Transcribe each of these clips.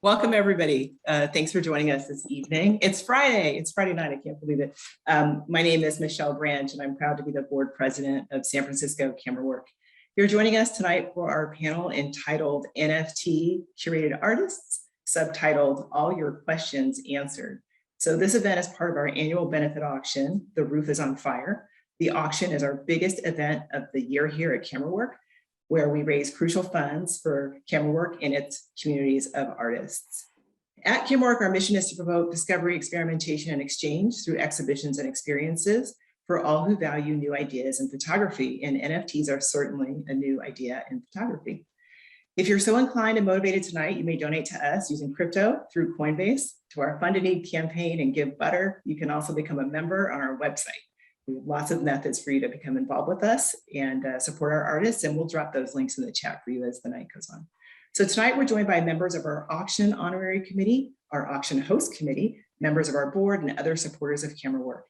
Welcome, everybody. Thanks for joining us this evening. It's Friday. It's Friday night. I can't believe it. My name is Michelle Branch, and I'm proud to be the board president of San Francisco Camerawork. You're joining us tonight for our panel entitled NFT Curated Artists, subtitled All Your Questions Answered. So this event is part of our annual benefit auction. The roof is on fire. The auction is our biggest event of the year here at Camerawork, where we raise crucial funds for Camerawork and its communities of artists. At Camerawork, our mission is to promote discovery, experimentation, and exchange through exhibitions and experiences for all who value new ideas in photography, and NFTs are certainly a new idea in photography. If you're so inclined and motivated tonight, you may donate to us using crypto through Coinbase to our Fund a Need campaign and give butter. You can also become a member on our website. We have lots of methods for you to become involved with us and support our artists, and we'll drop those links in the chat for you as the night goes on. So tonight we're joined by members of our auction honorary committee, our auction host committee, members of our board, and other supporters of Camerawork.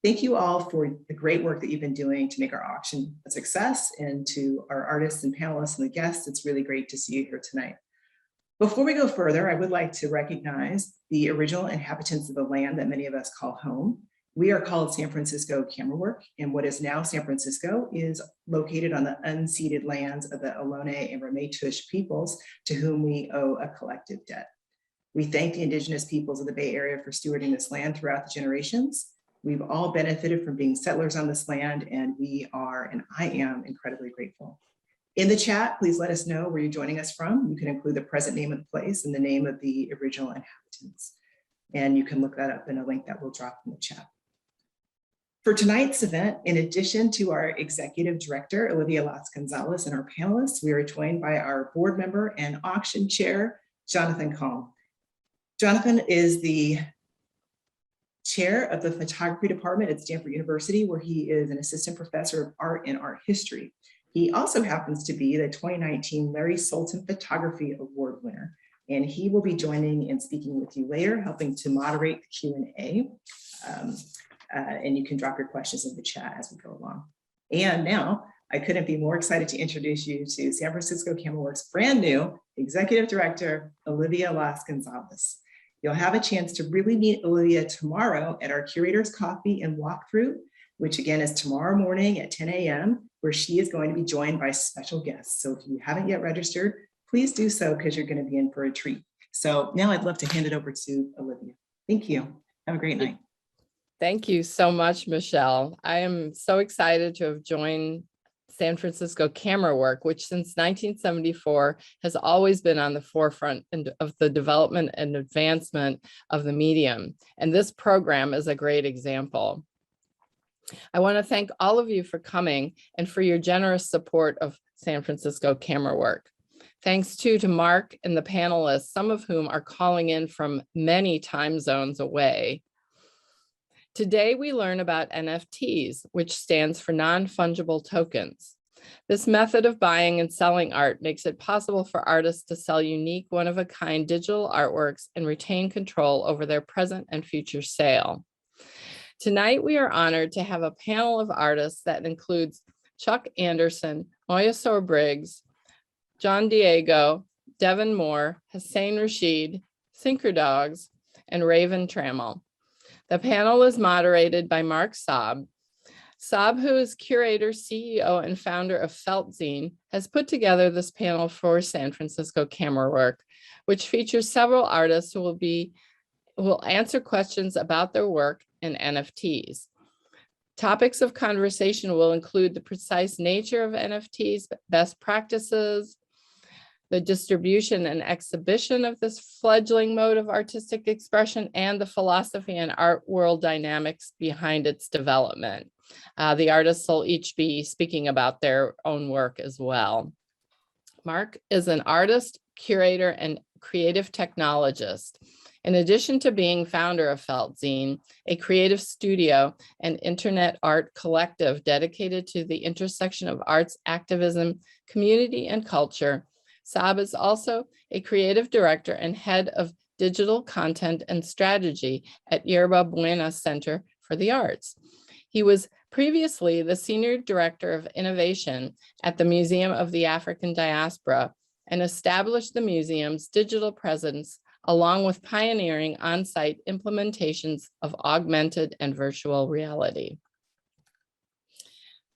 Thank you all for the great work that you've been doing to make our auction a success, and to our artists and panelists and the guests. It's really great to see you here tonight. Before we go further, I would like to recognize the original inhabitants of the land that many of us call home. We are called San Francisco Camerawork, and what is now San Francisco is located on the unceded lands of the Ohlone and Ramaytush peoples, to whom we owe a collective debt. We thank the indigenous peoples of the Bay Area for stewarding this land throughout the generations. We've all benefited from being settlers on this land, and we are, and I am, incredibly grateful. In the chat, please let us know where you're joining us from. You can include the present name of the place and the name of the original inhabitants. And you can look that up in a link that we'll drop in the chat. For tonight's event, in addition to our executive director, Olivia Las-Gonzalez, and our panelists, we are joined by our board member and auction chair, Jonathan Calm. Jonathan is the chair of the photography department at Stanford University, where he is an assistant professor of art and art history. He also happens to be the 2019 Larry Sultan Photography Award winner, and he will be joining and speaking with you later, helping to moderate the Q&A. And you can drop your questions in the chat as we go along. And now, I couldn't be more excited to introduce you to San Francisco Camerawork's brand new executive director, Olivia Las-Gonzalez. You'll have a chance to really meet Olivia tomorrow at our Curator's Coffee and Walkthrough, which again is tomorrow morning at 10 a.m., where she is going to be joined by special guests. So if you haven't yet registered, please do so, because you're going to be in for a treat. So now I'd love to hand it over to Olivia. Thank you. Have a great night. Thank you so much, Michelle. I am so excited to have joined San Francisco Camerawork, which since 1974 has always been on the forefront of the development and advancement of the medium. And this program is a great example. I want to thank all of you for coming and for your generous support of San Francisco Camerawork. Thanks too to Mark and the panelists, some of whom are calling in from many time zones away. Today, we learn about NFTs, which stands for non-fungible tokens. This method of buying and selling art makes it possible for artists to sell unique, one-of-a-kind digital artworks and retain control over their present and future sale. Tonight, we are honored to have a panel of artists that includes Chuck Anderson, Moyosore Briggs, John Diego, Devon Moore, Hasain Rasheed, Synchrodogs, and Raven Trammell. The panel is moderated by Mark Sabb. Sabb, who is curator, CEO, and founder of FELT Zine, has put together this panel for San Francisco Camerawork, which features several artists who will answer questions about their work and NFTs. Topics of conversation will include the precise nature of NFTs, best practices, the distribution and exhibition of this fledgling mode of artistic expression, and the philosophy and art world dynamics behind its development. The artists will each be speaking about their own work as well. Mark is an artist, curator, and creative technologist. In addition to being founder of FELT Zine, a creative studio and internet art collective dedicated to the intersection of arts, activism, community, and culture, Sabb is also a creative director and head of digital content and strategy at Yerba Buena Center for the Arts. He was previously the senior director of innovation at the Museum of the African Diaspora and established the museum's digital presence along with pioneering on-site implementations of augmented and virtual reality.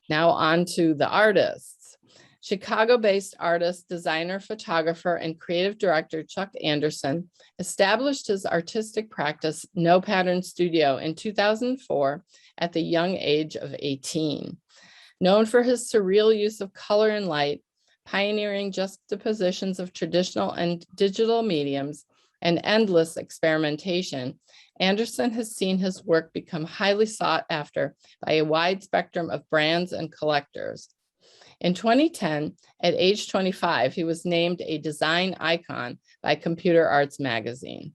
Now on to the artists. Chicago-based artist, designer, photographer, and creative director Chuck Anderson established his artistic practice, No Pattern Studio, in 2004 at the young age of 18. Known for his surreal use of color and light, pioneering juxtapositions of traditional and digital mediums, and endless experimentation, Anderson has seen his work become highly sought after by a wide spectrum of brands and collectors. In 2010, at age 25, he was named a design icon by Computer Arts magazine.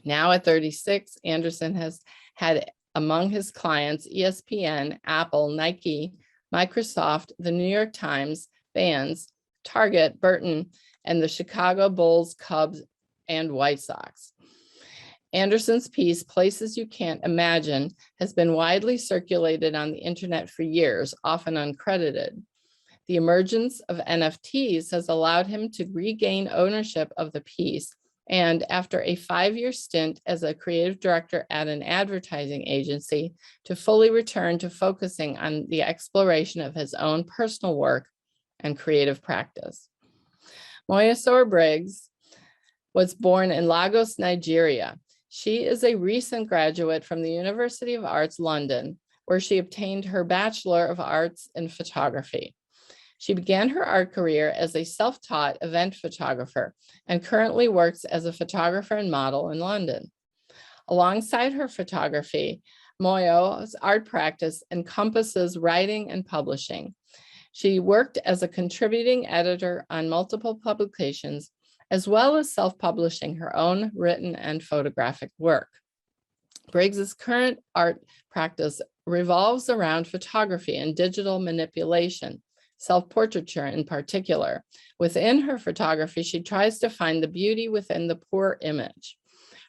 Now at 36, Anderson has had among his clients ESPN, Apple, Nike, Microsoft, the New York Times, Vans, Target, Burton, and the Chicago Bulls, Cubs, and White Sox. Anderson's piece, Places You Can't Imagine, has been widely circulated on the internet for years, often uncredited. The emergence of NFTs has allowed him to regain ownership of the piece, and after a 5-year stint as a creative director at an advertising agency, to fully return to focusing on the exploration of his own personal work and creative practice. Moyosore Briggs was born in Lagos, Nigeria. She is a recent graduate from the University of Arts, London, where she obtained her Bachelor of Arts in Photography. She began her art career as a self-taught event photographer and currently works as a photographer and model in London. Alongside her photography, Moyo's art practice encompasses writing and publishing. She worked as a contributing editor on multiple publications, as well as self-publishing her own written and photographic work. Briggs's current art practice revolves around photography and digital manipulation, self-portraiture in particular. Within her photography, she tries to find the beauty within the poor image.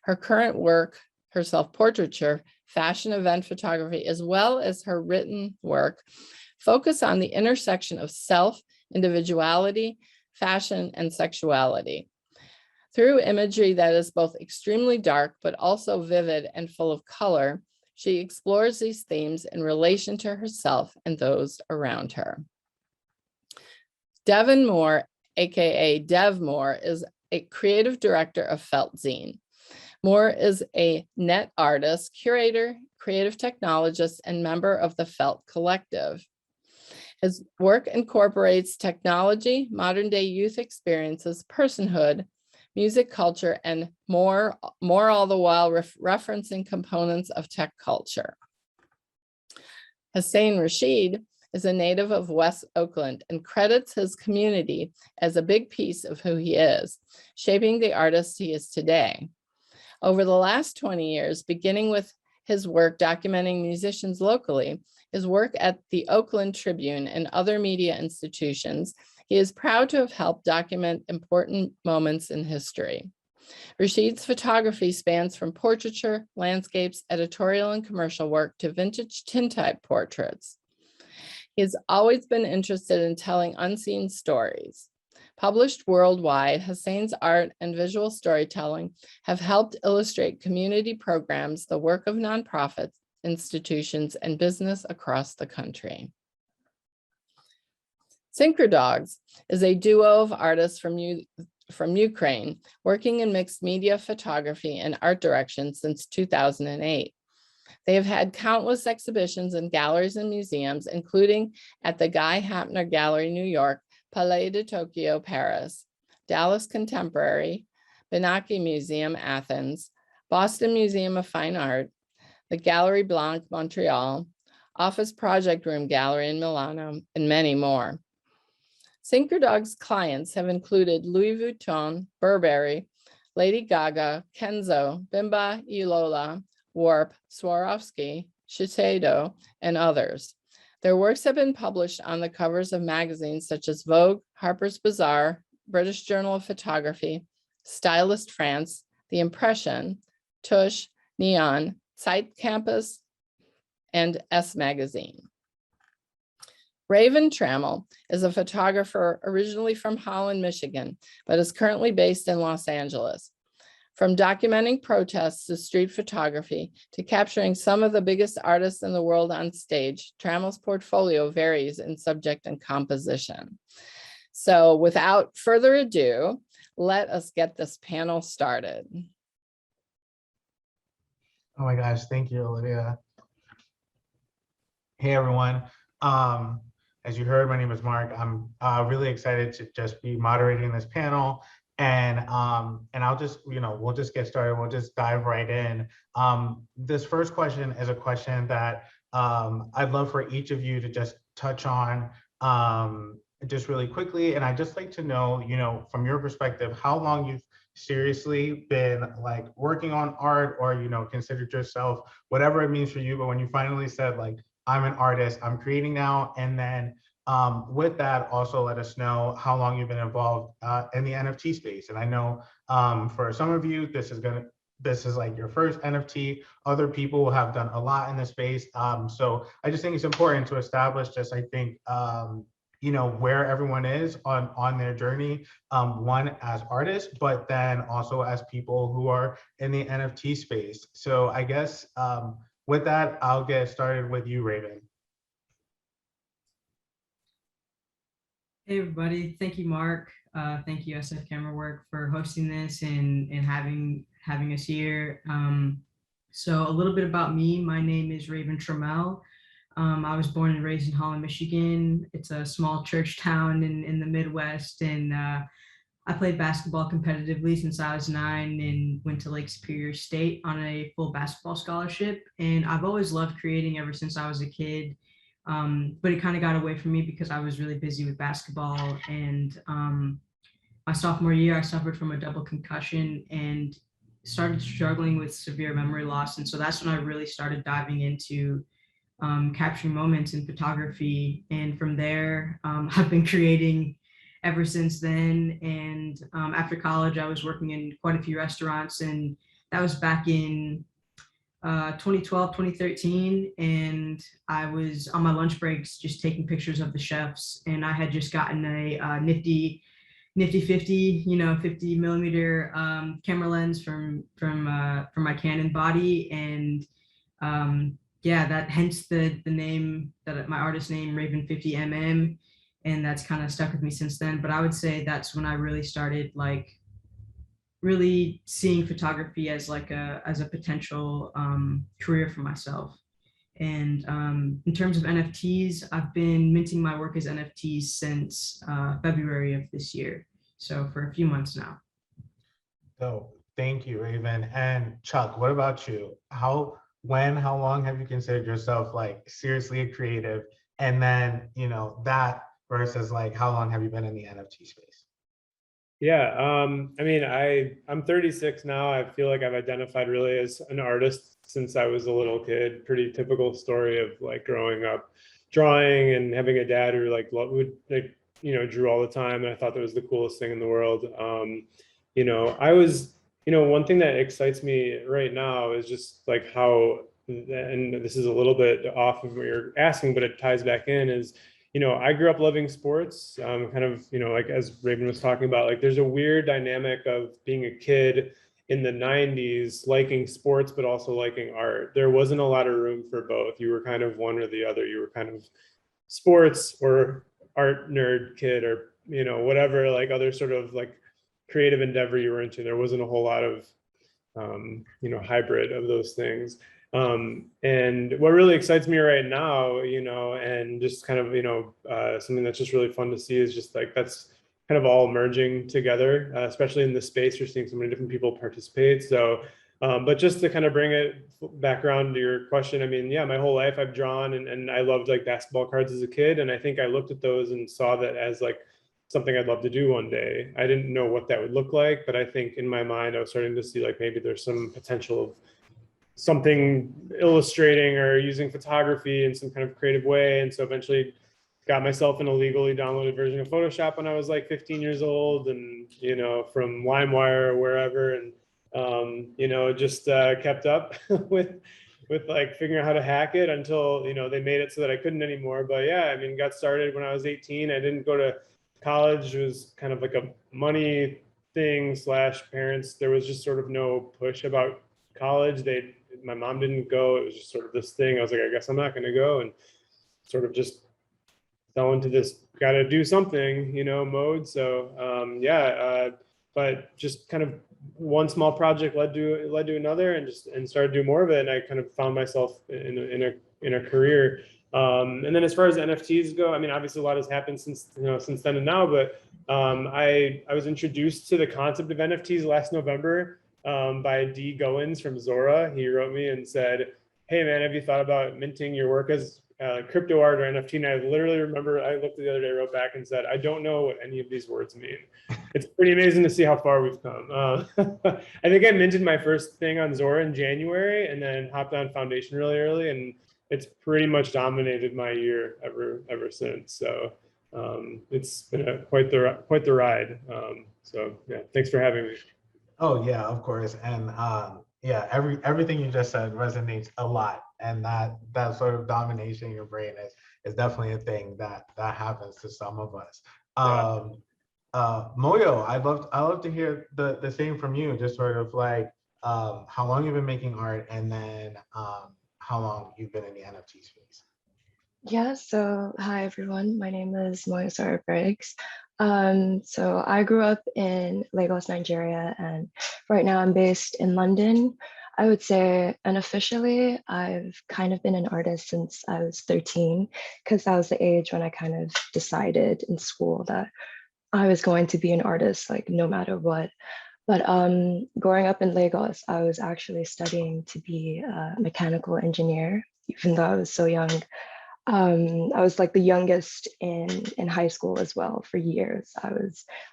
Her current work, her self-portraiture, fashion event photography, as well as her written work, focus on the intersection of self, individuality, fashion, and sexuality. Through imagery that is both extremely dark, but also vivid and full of color, she explores these themes in relation to herself and those around her. Devon Moore, aka Dev Moore, is a creative director of FELT Zine. Moore is a net artist, curator, creative technologist, and member of the FELT Collective. His work incorporates technology, modern-day youth experiences, personhood, music culture, and more all the while referencing components of tech culture. Hasain Rasheed is a native of West Oakland and credits his community as a big piece of who he is, shaping the artist he is today. Over the last 20 years, beginning with his work documenting musicians locally, his work at the Oakland Tribune and other media institutions, he is proud to have helped document important moments in history. Rasheed's photography spans from portraiture, landscapes, editorial and commercial work to vintage tintype portraits. He has always been interested in telling unseen stories. Published worldwide, Hasain's art and visual storytelling have helped illustrate community programs, the work of nonprofits, institutions, and business across the country. Synchrodogs is a duo of artists from Ukraine, working in mixed media photography and art direction since 2008. They have had countless exhibitions in galleries and museums, including at the Guy Hapner Gallery, New York, Palais de Tokyo, Paris, Dallas Contemporary, Benaki Museum, Athens, Boston Museum of Fine Art, the Galerie Blanc, Montreal, Office Project Room Gallery in Milano, and many more. Synchrodogs clients have included Louis Vuitton, Burberry, Lady Gaga, Kenzo, Bimba Ilola, Warp, Swarovski, Shiseido, and others. Their works have been published on the covers of magazines such as Vogue, Harper's Bazaar, British Journal of Photography, Stylist France, The Impression, Tush, Neon, Zeit Campus, and S Magazine. Raven Trammell is a photographer originally from Holland, Michigan, but is currently based in Los Angeles. From documenting protests to street photography to capturing some of the biggest artists in the world on stage, Trammell's portfolio varies in subject and composition. So without further ado, let us get this panel started. Oh my gosh, thank you, Olivia. Hey everyone. As you heard, my name is Mark. I'm really excited to just be moderating this panel, and I'll just, we'll just get started. We'll just dive right in. This first question is a question that I'd love for each of you to just touch on just really quickly, and I'd just like to know, from your perspective, how long you've seriously been like working on art, or considered yourself, whatever it means for you, but when you finally said like, I'm an artist, I'm creating now. And then with that, also let us know how long you've been involved in the NFT space. And I know for some of you, this is like your first NFT. Other people have done a lot in the space. So I just think it's important to establish just, I think, where everyone is on their journey, one as artists, but then also as people who are in the NFT space. So I guess with that, I'll get started with you, Raven. Hey everybody, thank you, Mark. Thank you, SF Camerawork, for hosting this and having us here. So a little bit about me. My name is Raven Trammell. I was born and raised in Holland, Michigan. It's a small church town in the Midwest, and I played basketball competitively since I was 9 and went to Lake Superior State on a full basketball scholarship. And I've always loved creating ever since I was a kid. But it kind of got away from me because I was really busy with basketball. And my sophomore year, I suffered from a double concussion and started struggling with severe memory loss. And so that's when I really started diving into capturing moments in photography. And from there, I've been creating ever since then. And after college, I was working in quite a few restaurants, and that was back in 2012, 2013. And I was on my lunch breaks just taking pictures of the chefs, and I had just gotten a nifty 50, 50 millimeter camera lens from my Canon body. And yeah, that hence the name, that my artist name, Raven 50mm. And that's kind of stuck with me since then. But I would say that's when I really started like really seeing photography as like a potential career for myself. And in terms of NFTs, I've been minting my work as NFTs since February of this year. So for a few months now. So thank you, Raven. And Chuck, what about you? How long have you considered yourself like seriously a creative? And then, that versus like, how long have you been in the NFT space? Yeah, I mean, I'm 36 now. I feel like I've identified really as an artist since I was a little kid. Pretty typical story of like growing up drawing and having a dad who drew all the time, and I thought that was the coolest thing in the world. I was, one thing that excites me right now is just like how, and this is a little bit off of what you're asking, but it ties back in, is I grew up loving sports, kind of, like as Raven was talking about, like there's a weird dynamic of being a kid in the 90s, liking sports, but also liking art. There wasn't a lot of room for both. You were kind of one or the other. You were kind of sports or art nerd kid, or, whatever, like other sort of like creative endeavor you were into. There wasn't a whole lot of, hybrid of those things. And what really excites me right now, and just kind of, something that's just really fun to see is just like, that's kind of all merging together, especially in this space. You're seeing so many different people participate. So, but just to kind of bring it back around to your question, I mean, yeah, my whole life I've drawn and I loved like basketball cards as a kid. And I think I looked at those and saw that as like something I'd love to do one day. I didn't know what that would look like, but I think in my mind, I was starting to see like maybe there's some potential of something illustrating or using photography in some kind of creative way. And so eventually got myself an illegally downloaded version of Photoshop when I was like 15 years old, and, from LimeWire or wherever, and, just kept up with like figuring out how to hack it until, they made it so that I couldn't anymore. But yeah, I mean, got started when I was 18. I didn't go to college. It was kind of like a money thing / parents, there was just sort of no push about college. My mom didn't go. It was just sort of this thing. I was like, I guess I'm not going to go, and sort of just fell into this got to do something, mode. So but just kind of one small project led to another, and started doing more of it. And I kind of found myself in a career. And then as far as NFTs go, I mean, obviously a lot has happened since then and now, but I was introduced to the concept of NFTs last November by D. Goins from Zora. He wrote me and said, "Hey man, have you thought about minting your work as crypto art or NFT?" And I literally remember I looked the other day, wrote back and said, "I don't know what any of these words mean." It's pretty amazing to see how far we've come. I think I minted my first thing on Zora in January, and then hopped on Foundation really early, and it's pretty much dominated my year ever since. So it's been quite the ride. So yeah, thanks for having me. Oh yeah, of course. And yeah, everything you just said resonates a lot. And that sort of domination in your brain is definitely a thing that happens to some of us. Moyo, I'd love to hear the same from you, just sort of like how long you've been making art, and then how long you've been in the NFT space. Yeah, so hi everyone, my name is Moyosore Briggs. So I grew up in Lagos, Nigeria, and right now I'm based in London. I would say unofficially, I've kind of been an artist since I was 13, because that was the age when I kind of decided in school that I was going to be an artist, like no matter what. But growing up in Lagos, I was actually studying to be a mechanical engineer, even though I was so young. I was like the youngest in high school as well for years.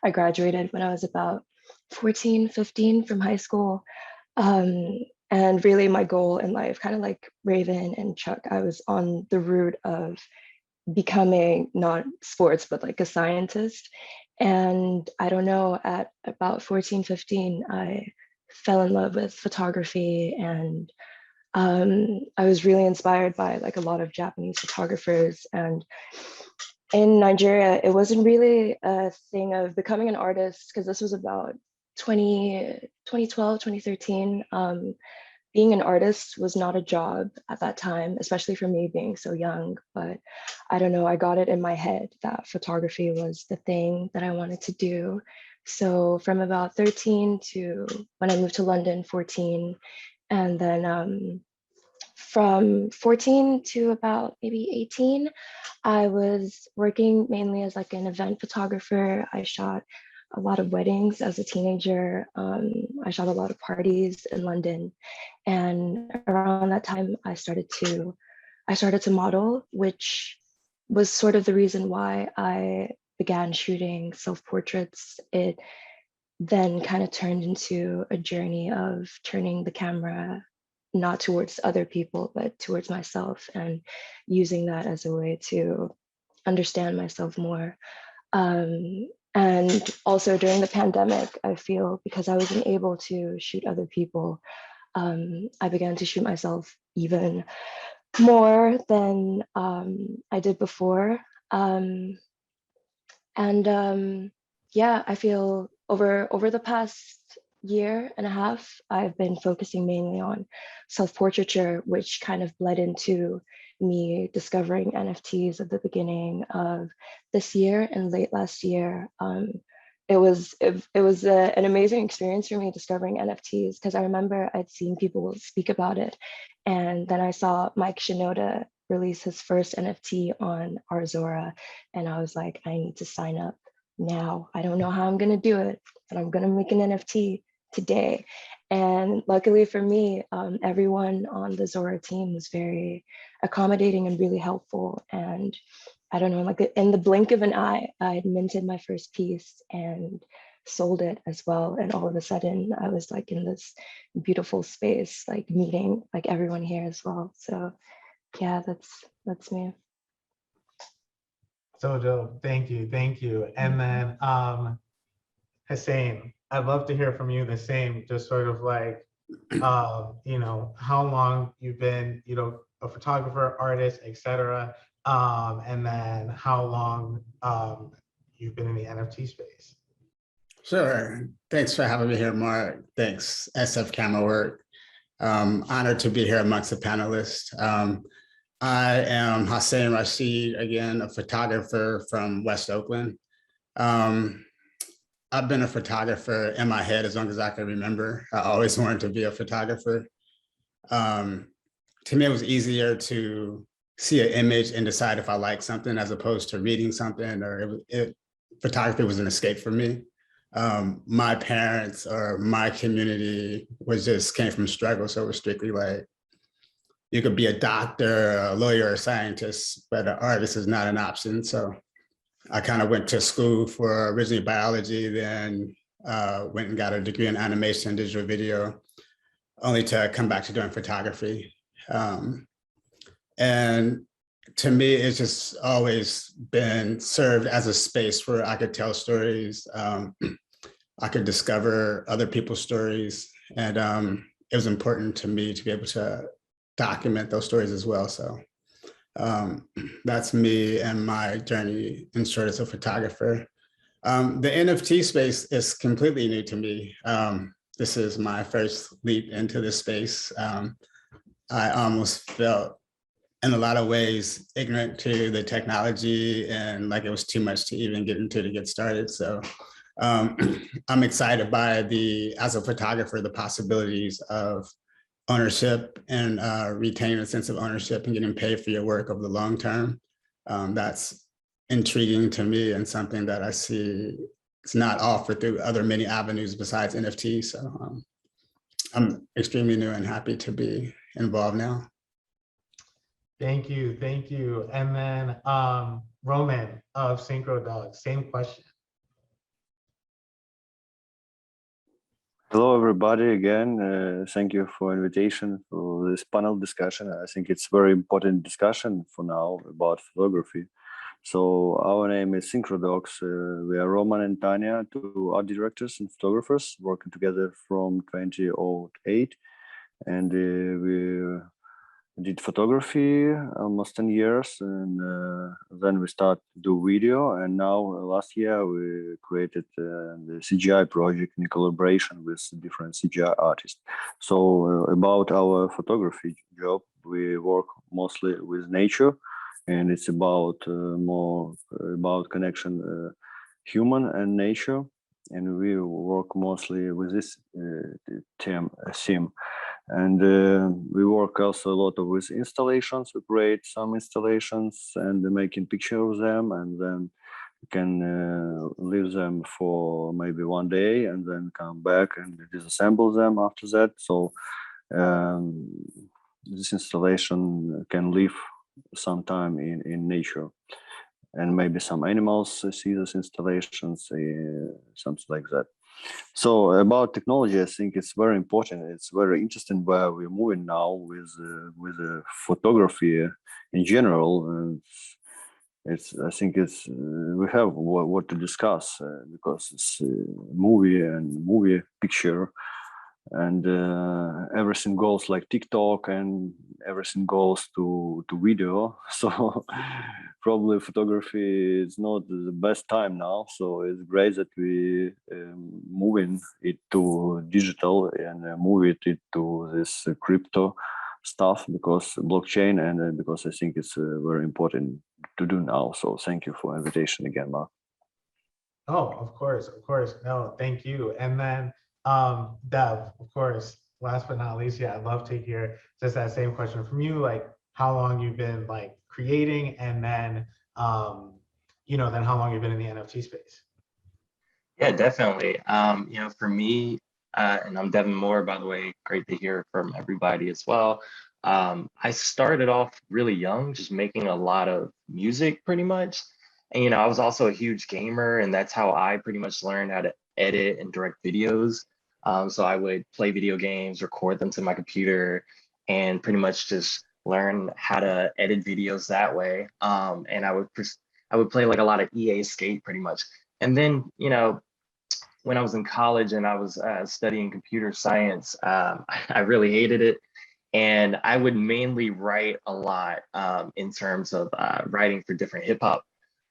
I graduated when I was about 14, 15 from high school. And really my goal in life, kind of like Raven and Chuck, I was on the route of becoming not sports, but like a scientist. And I don't know, at about 14, 15, I fell in love with photography, and I was really inspired by like a lot of Japanese photographers. And in Nigeria, it wasn't really a thing of becoming an artist, because this was about 2012, 2013. Being an artist was not a job at that time, especially for me being so young. But I don't know, I got it in my head that photography was the thing that I wanted to do. So from about 13 to when I moved to London, 14, and then from 14 to about maybe 18, I was working mainly as like an event photographer. I shot a lot of weddings as a teenager. I shot a lot of parties in London. And around that time, I started to model, which was sort of the reason why I began shooting self-portraits. It then kind of turned into a journey of turning the camera not towards other people, but towards myself, and using that as a way to understand myself more. And also during the pandemic, I feel because I wasn't able to shoot other people, I began to shoot myself even more than I did before. Yeah, I feel over the past year and a half, I've been focusing mainly on self-portraiture, which kind of bled into me discovering NFTs at the beginning of this year and late last year. It was an amazing experience for me discovering NFTs, because I remember I'd seen people speak about it, and then I saw Mike Shinoda release his first NFT on our Zora, and I was like, I need to sign up now. I don't know how I'm gonna do it, but I'm gonna make an NFT today. And luckily for me, everyone on the Zora team was very accommodating and really helpful. And I don't know, like in the blink of an eye, I had minted my first piece and sold it as well. And all of a sudden I was like in this beautiful space, like meeting like everyone here as well. So yeah, that's me. So dope. Thank you. And then Hasain, I'd love to hear from you the same, just sort of like how long you've been, a photographer, artist, etc. And then how long you've been in the NFT space. Sure. Thanks for having me here, Mark. Thanks, SF Camerawork. Honored to be here amongst the panelists. I am Hasain Rasheed, again, a photographer from West Oakland. I've been a photographer in my head as long as I can remember. I always wanted to be a photographer. To me, it was easier to see an image and decide if I liked something as opposed to reading something, or photography was an escape for me. My parents or my community came from struggle. So it was strictly like, you could be a doctor, a lawyer, a scientist, but an artist is not an option. So I kind of went to school for originally biology, then went and got a degree in animation and digital video, only to come back to doing photography. And to me, it's just always been served as a space where I could tell stories. I could discover other people's stories. And it was important to me to be able to document those stories as well. So that's me and my journey in short as a photographer. The NFT space is completely new to me. This is my first leap into this space. I almost felt in a lot of ways ignorant to the technology and like it was too much to even get into to get started. So I'm excited by as a photographer, the possibilities of ownership and retaining a sense of ownership and getting paid for your work over the long term. That's intriguing to me and something that I see it's not offered through other many avenues besides NFTs. So I'm extremely new and happy to be involved now. Thank you, thank you. And then Roman of Synchrodogs, same question. Hello, everybody. Again, thank you for invitation for this panel discussion. I think it's very important discussion for now about photography. So our name is Synchrodogs. We are Roman and Tanya, two art directors and photographers working together from 2008. And we did photography almost 10 years, and then we started to do video, and now last year we created the CGI project in collaboration with different CGI artists. So about our photography job, we work mostly with nature, and it's about more about connection human and nature, and we work mostly with this theme. And we work also a lot with installations. We create some installations and making pictures of them, and then we can leave them for maybe one day and then come back and disassemble them after that. So this installation can live some time in nature, and maybe some animals see these installations, something like that. So about technology, I think it's very important. It's very interesting where we're moving now with photography in general. I think we have what to discuss because it's movie picture, and everything goes like TikTok, and everything goes to video. So probably photography is not the best time now. So it's great that we moving it to digital and move it to this crypto stuff, because blockchain, and because I think it's very important to do now. So thank you for invitation again, Mark. Oh, of course. No, thank you. And then Dev, of course, last but not least, yeah, I'd love to hear just that same question from you, like how long you've been like creating, and then then how long you've been in the NFT space. Yeah, definitely. For me, and I'm Devon Moore, by the way, great to hear from everybody as well. I started off really young, just making a lot of music pretty much. And, I was also a huge gamer, and that's how I pretty much learned how to edit and direct videos. So I would play video games, record them to my computer, and pretty much just learn how to edit videos that way. And I would play like a lot of EA Skate pretty much. And then, when I was in college and I was studying computer science, I really hated it. And I would mainly write a lot in terms of writing for different hip hop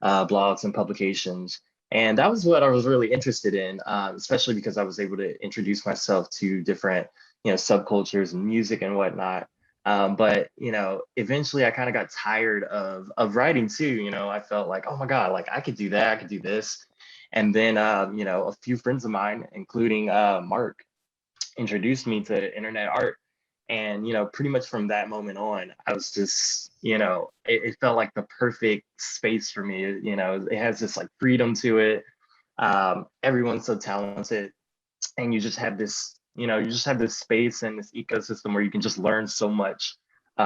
blogs and publications. And that was what I was really interested in, especially because I was able to introduce myself to different, subcultures and music and whatnot. But eventually I kind of got tired of writing too. I felt like, oh my God, like I could do that, I could do this. And then a few friends of mine, including Mark, introduced me to internet art. And pretty much from that moment on, I was just, it felt like the perfect space for me. It has this like freedom to it. Everyone's so talented, and you just have this, space and this ecosystem where you can just learn so much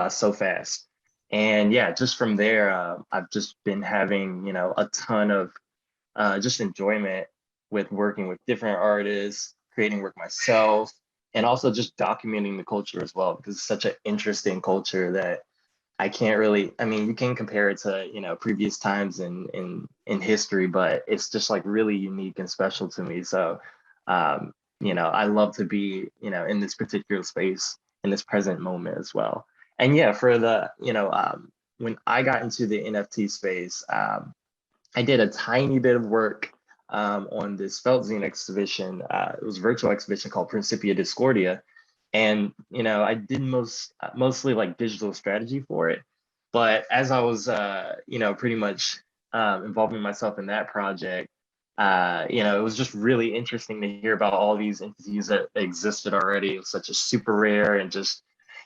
so fast. And yeah, just from there, I've just been having, a ton of just enjoyment with working with different artists, creating work myself, and also just documenting the culture as well, because it's such an interesting culture that I can't really, I mean, you can compare it to, previous times in history, but it's just like really unique and special to me. So, I love to be, in this particular space, in this present moment as well. And yeah, for the, when I got into the NFT space, I did a tiny bit of work on this FELT Zine exhibition. It was a virtual exhibition called Principia Discordia. And, I did mostly like digital strategy for it. But as I was, pretty much involving myself in that project, it was just really interesting to hear about all these entities that existed already. It was such a super rare, and just,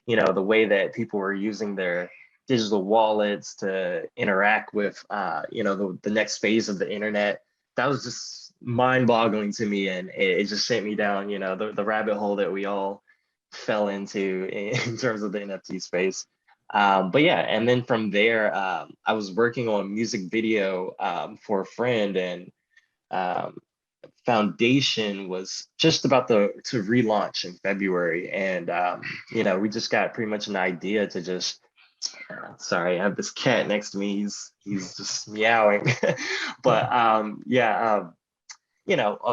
the way that people were using their digital wallets to interact with, the next phase of the internet. That was just mind-boggling to me, and it just sent me down, the rabbit hole that we all fell into in terms of the NFT space. But yeah, and then from there, I was working on music video for a friend, and Foundation was just about to relaunch in February, and we just got pretty much an idea to just. Sorry, I have this cat next to me. He's just meowing. But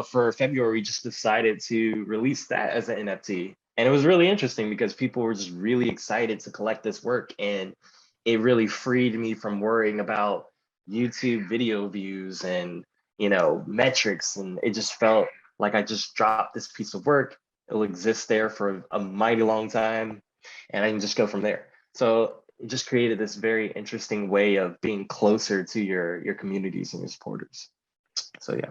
for February, we just decided to release that as an NFT. And it was really interesting because people were just really excited to collect this work. And it really freed me from worrying about YouTube video views and, metrics. And it just felt like I just dropped this piece of work. It'll exist there for a mighty long time, and I can just go from there. So it just created this very interesting way of being closer to your communities and your supporters. So yeah.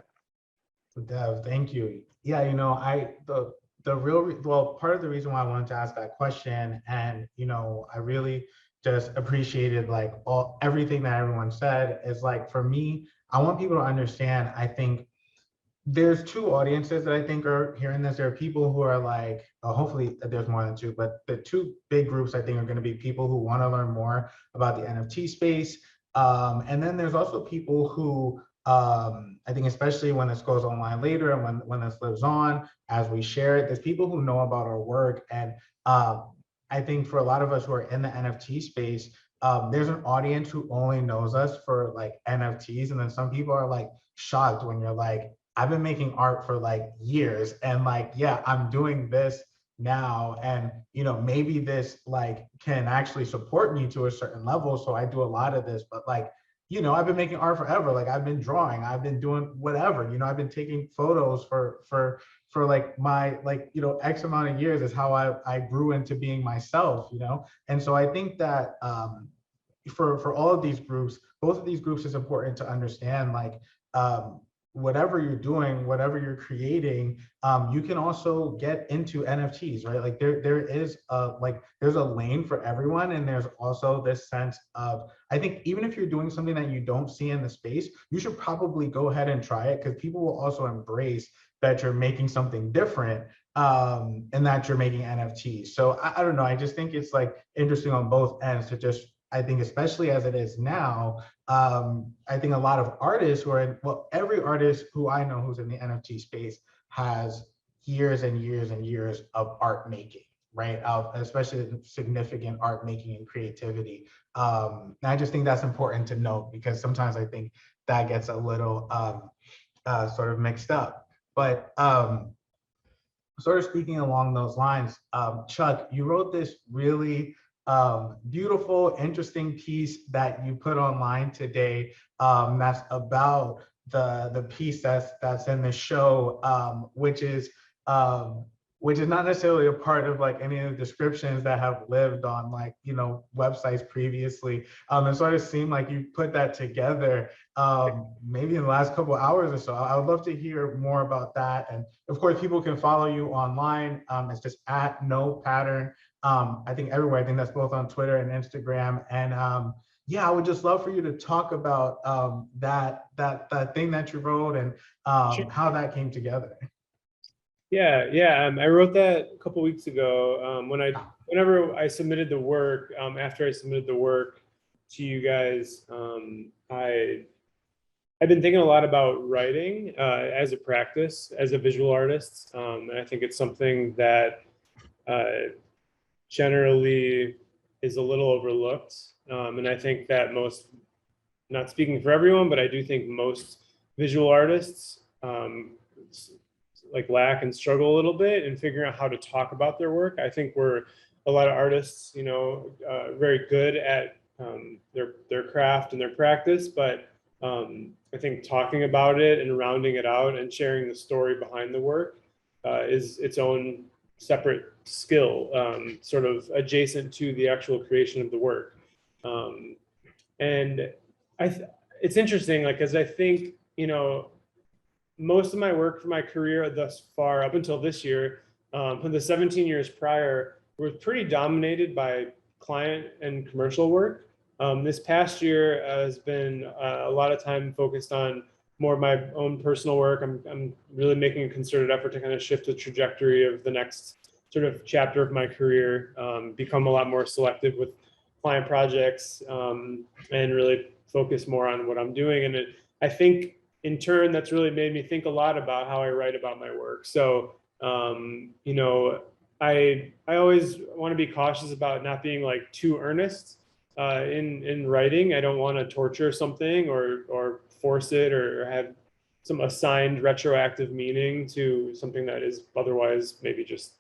Dev, thank you. Yeah, part of the reason why I wanted to ask that question, and I really just appreciated like everything that everyone said, is like, for me, I want people to understand, I think there's two audiences that I think are hearing this. There are people who are like, hopefully there's more than two, but the two big groups I think are going to be people who want to learn more about the NFT space. And then there's also people who, I think especially when this goes online later and when this lives on, as we share it, there's people who know about our work. And I think for a lot of us who are in the NFT space, there's an audience who only knows us for like NFTs. And then some people are like shocked when you're like, I've been making art for like years, and like, yeah, I'm doing this now, and maybe this like can actually support me to a certain level. So I do a lot of this, but like, I've been making art forever. Like I've been drawing, I've been doing whatever, I've been taking photos for like my X amount of years is how I grew into being myself, And so I think that for all of these groups, both of these groups, is important to understand, like, whatever you're doing, whatever you're creating, you can also get into NFTs, right? Like there is there's a lane for everyone. And there's also this sense of, I think even if you're doing something that you don't see in the space, you should probably go ahead and try it, because people will also embrace that you're making something different, and that you're making NFTs. So I don't know, I just think it's like interesting on both ends to just, I think especially as it is now, I think a lot of artists who are every artist who I know who's in the NFT space has years and years and years of art making, right? Especially significant art making and creativity. And I just think that's important to note, because sometimes I think that gets a little sort of mixed up. But sort of speaking along those lines, Chuck, you wrote this really beautiful, interesting piece that you put online today, that's about the piece that's in the show, which is not necessarily a part of like any of the descriptions that have lived on like, you know, websites previously. And so it seemed like you put that together maybe in the last couple of hours or so. I would love to hear more about that. And of course, people can follow you online. It's just at No Pattern. I think everywhere. I think that's both on Twitter and Instagram. And yeah, I would just love for you to talk about that thing that you wrote and how that came together. Yeah. I wrote that a couple weeks ago. Whenever I submitted the work, after I submitted the work to you guys, I've been thinking a lot about writing as a practice, as a visual artist, and I think it's something that generally is a little overlooked. And I think that most, not speaking for everyone, but I do think most visual artists like lack and struggle a little bit in figuring out how to talk about their work. I think we're a lot of artists, you know, very good at their craft and their practice, but I think talking about it and rounding it out and sharing the story behind the work is its own separate skill, sort of adjacent to the actual creation of the work. And it's interesting, like, because I think, you know, most of my work for my career thus far, up until this year, for the 17 years prior, was pretty dominated by client and commercial work. This past year has been a lot of time focused on more of my own personal work. I'm really making a concerted effort to kind of shift the trajectory of the next sort of chapter of my career, become a lot more selective with client projects, and really focus more on what I'm doing. And I think in turn, that's really made me think a lot about how I write about my work. So, you know, I always want to be cautious about not being like too earnest in writing. I don't want to torture something or force it or have some assigned retroactive meaning to something that is otherwise maybe just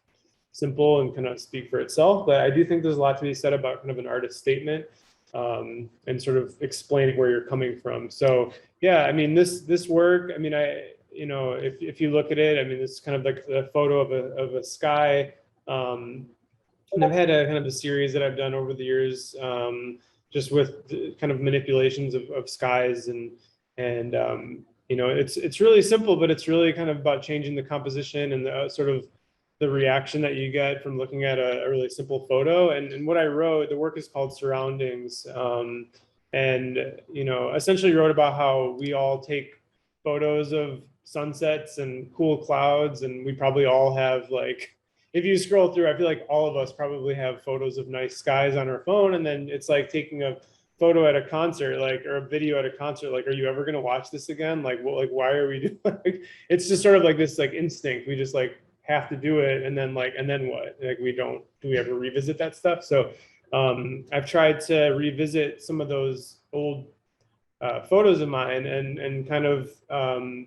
simple and cannot speak for itself. But I do think there's a lot to be said about kind of an artist statement, and sort of explaining where you're coming from. So yeah, I mean, this work, I mean, you know, if you look at it, I mean, it's kind of like the photo of a sky. And I've had a kind of a series that I've done over the years, just with kind of manipulations of skies and you know, it's really simple, but it's really kind of about changing the composition and the sort of the reaction that you get from looking at a really simple photo. And what I wrote, the work is called Surroundings. And, you know, essentially wrote about how we all take photos of sunsets and cool clouds. And we probably all have, like, if you scroll through, I feel like all of us probably have photos of nice skies on our phone. And then it's like taking a photo at a concert, like, or a video at a concert, like, are you ever going to watch this again? Like, well, like, why are we doing, like, it's just sort of like this, like, instinct. We just like have to do it. And then like, and then what? Like, do we ever revisit that stuff? So I've tried to revisit some of those old photos of mine and kind of,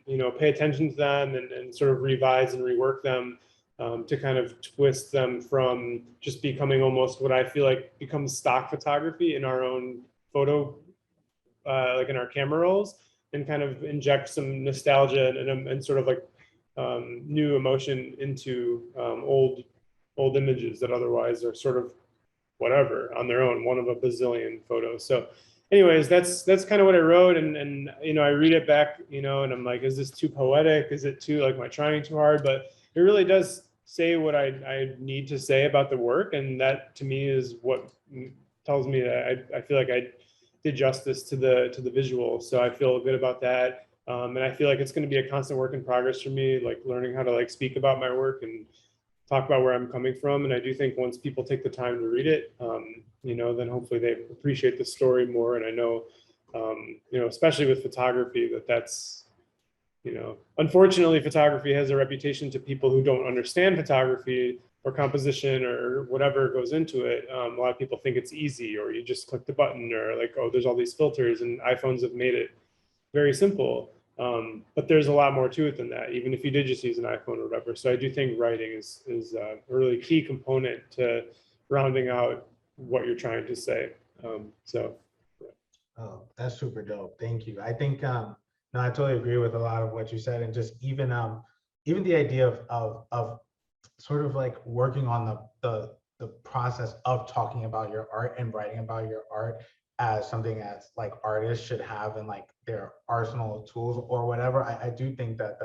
you know, pay attention to them and sort of revise and rework them, to kind of twist them from just becoming almost what I feel like becomes stock photography in our own photo, like in our camera rolls, and kind of inject some nostalgia and sort of like new emotion into old images that otherwise are sort of whatever on their own, one of a bazillion photos. So anyways, that's kind of what I wrote. And you know, I read it back, you know, and I'm like, is this too poetic? Is it too, like, am I trying too hard? But it really does say what I need to say about the work. And that to me is what tells me that I feel like I did justice to the visual. So I feel good about that. And I feel like it's going to be a constant work in progress for me, like learning how to like speak about my work and talk about where I'm coming from. And I do think once people take the time to read it, you know, then hopefully they appreciate the story more. And I know, you know, especially with photography, that's, you know, unfortunately, photography has a reputation to people who don't understand photography or composition or whatever goes into it. A lot of people think it's easy, or you just click the button, or like, oh, there's all these filters, and iPhones have made it very simple. But there's a lot more to it than that, even if you did just use an iPhone or whatever. So I do think writing is a really key component to rounding out what you're trying to say. So. Oh, that's super dope. Thank you. I think, No, I totally agree with a lot of what you said, and just even the idea of sort of like working on the process of talking about your art and writing about your art as something as like artists should have in like their arsenal of tools or whatever. I do think that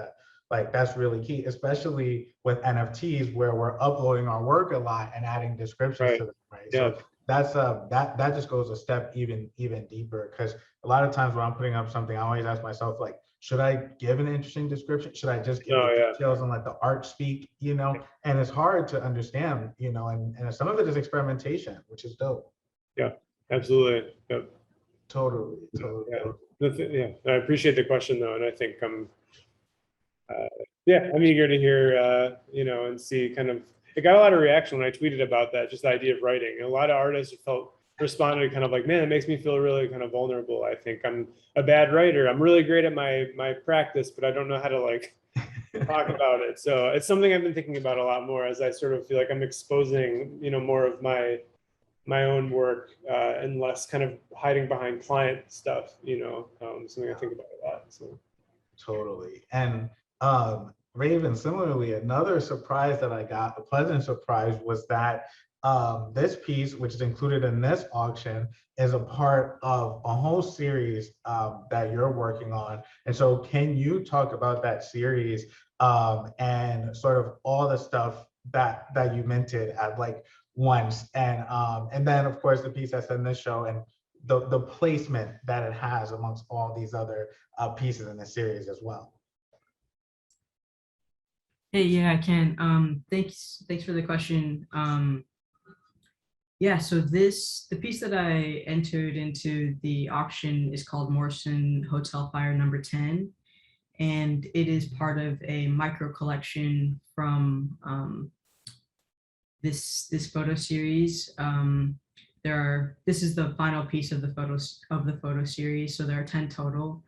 like that's really key, especially with NFTs where we're uploading our work a lot and adding descriptions to them, right? Yeah. So that's that just goes a step even deeper, because a lot of times when I'm putting up something, I always ask myself, like, should I give an interesting description? Should I just give the details and let the art speak, you know? And it's hard to understand, you know, and some of it is experimentation, which is dope. Yeah, absolutely. Yep. Totally. Yeah, I appreciate the question though, and I think I'm eager to hear you know, and see kind of, it got a lot of reaction when I tweeted about that, just the idea of writing. And a lot of artists responded kind of like, man, it makes me feel really kind of vulnerable. I think I'm a bad writer. I'm really great at my practice, but I don't know how to like talk about it. So it's something I've been thinking about a lot more, as I sort of feel like I'm exposing, you know, more of my own work and less kind of hiding behind client stuff, you know, something I think about a lot. So totally. And Raven, similarly, another surprise that I got, a pleasant surprise, was that this piece, which is included in this auction, is a part of a whole series that you're working on. And so can you talk about that series and sort of all the stuff that you minted at like once, and then of course the piece that's in this show and the placement that it has amongst all these other pieces in the series as well? Hey, yeah, I can. Thanks for the question. Yeah, so the piece that I entered into the auction is called Morrison Hotel Fire Number 10, and it is part of a micro collection from this photo series. This is the final piece of the photo series, so there are 10 total,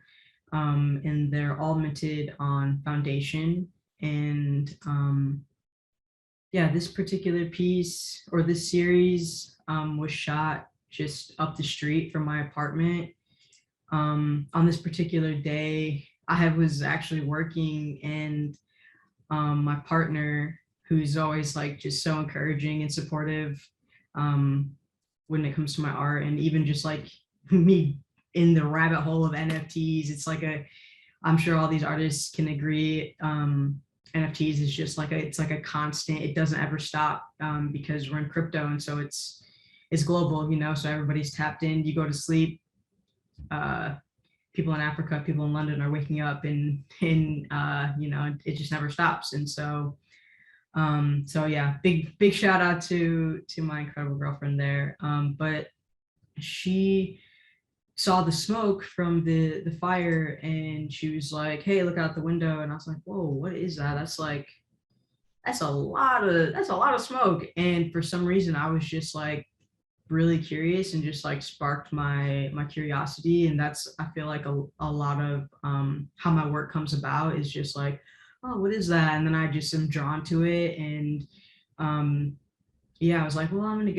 and they're all minted on foundation. And yeah, this particular piece or this series was shot just up the street from my apartment. On this particular day, I was actually working, and my partner, who's always like just so encouraging and supportive when it comes to my art, and even just like me in the rabbit hole of NFTs, it's like I'm sure all these artists can agree. NFTs is just like it's like a constant. It doesn't ever stop because we're in crypto, and so it's global, you know. So everybody's tapped in. You go to sleep. People in Africa, people in London are waking up, and you know, it just never stops. And so, so yeah, big shout out to my incredible girlfriend there. But she saw the smoke from the fire, and she was like, hey, look out the window. And I was like, whoa, what is that? That's a lot of smoke. And for some reason I was just like really curious, and just like sparked my curiosity. And that's, I feel like a lot of how my work comes about is just like, oh, what is that? And then I just am drawn to it. And yeah, I was like, well, I'm gonna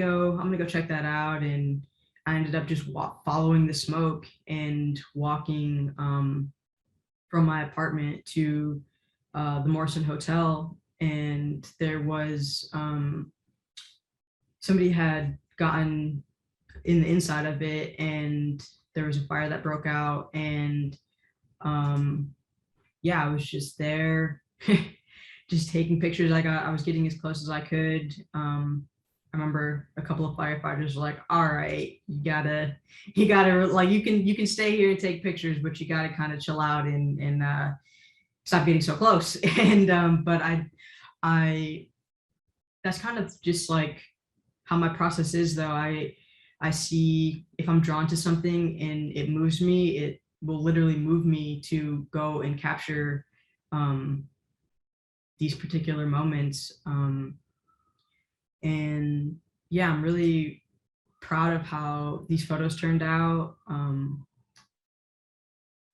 go check that out. And I ended up just following the smoke and walking from my apartment to the Morrison Hotel. And there was somebody had gotten in the inside of it, and there was a fire that broke out. And yeah, I was just there just taking pictures. I was getting as close as I could. I remember a couple of firefighters were like, all right, you gotta like, you can stay here and take pictures, but you gotta kind of chill out and stop getting so close. And but I that's kind of just like how my process is, though. I see if I'm drawn to something and it moves me, it will literally move me to go and capture these particular moments. And yeah, I'm really proud of how these photos turned out.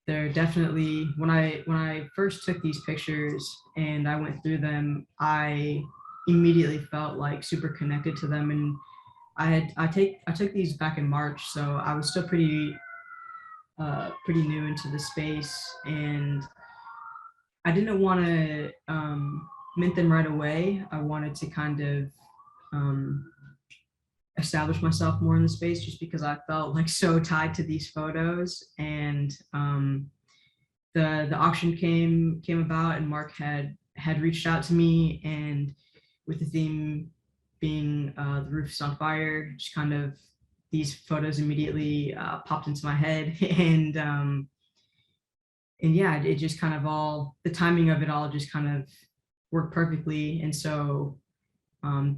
They're definitely, when I first took these pictures and I went through them, I immediately felt like super connected to them. And I took these back in March, so I was still pretty pretty new into the space, and I didn't want to mint them right away. I wanted to kind of establish myself more in the space, just because I felt like so tied to these photos. And the auction came about, and Mark had reached out to me, and with the theme being the roof is on fire, just kind of these photos immediately popped into my head. And yeah, it just kind of all, the timing of it all just kind of worked perfectly. And so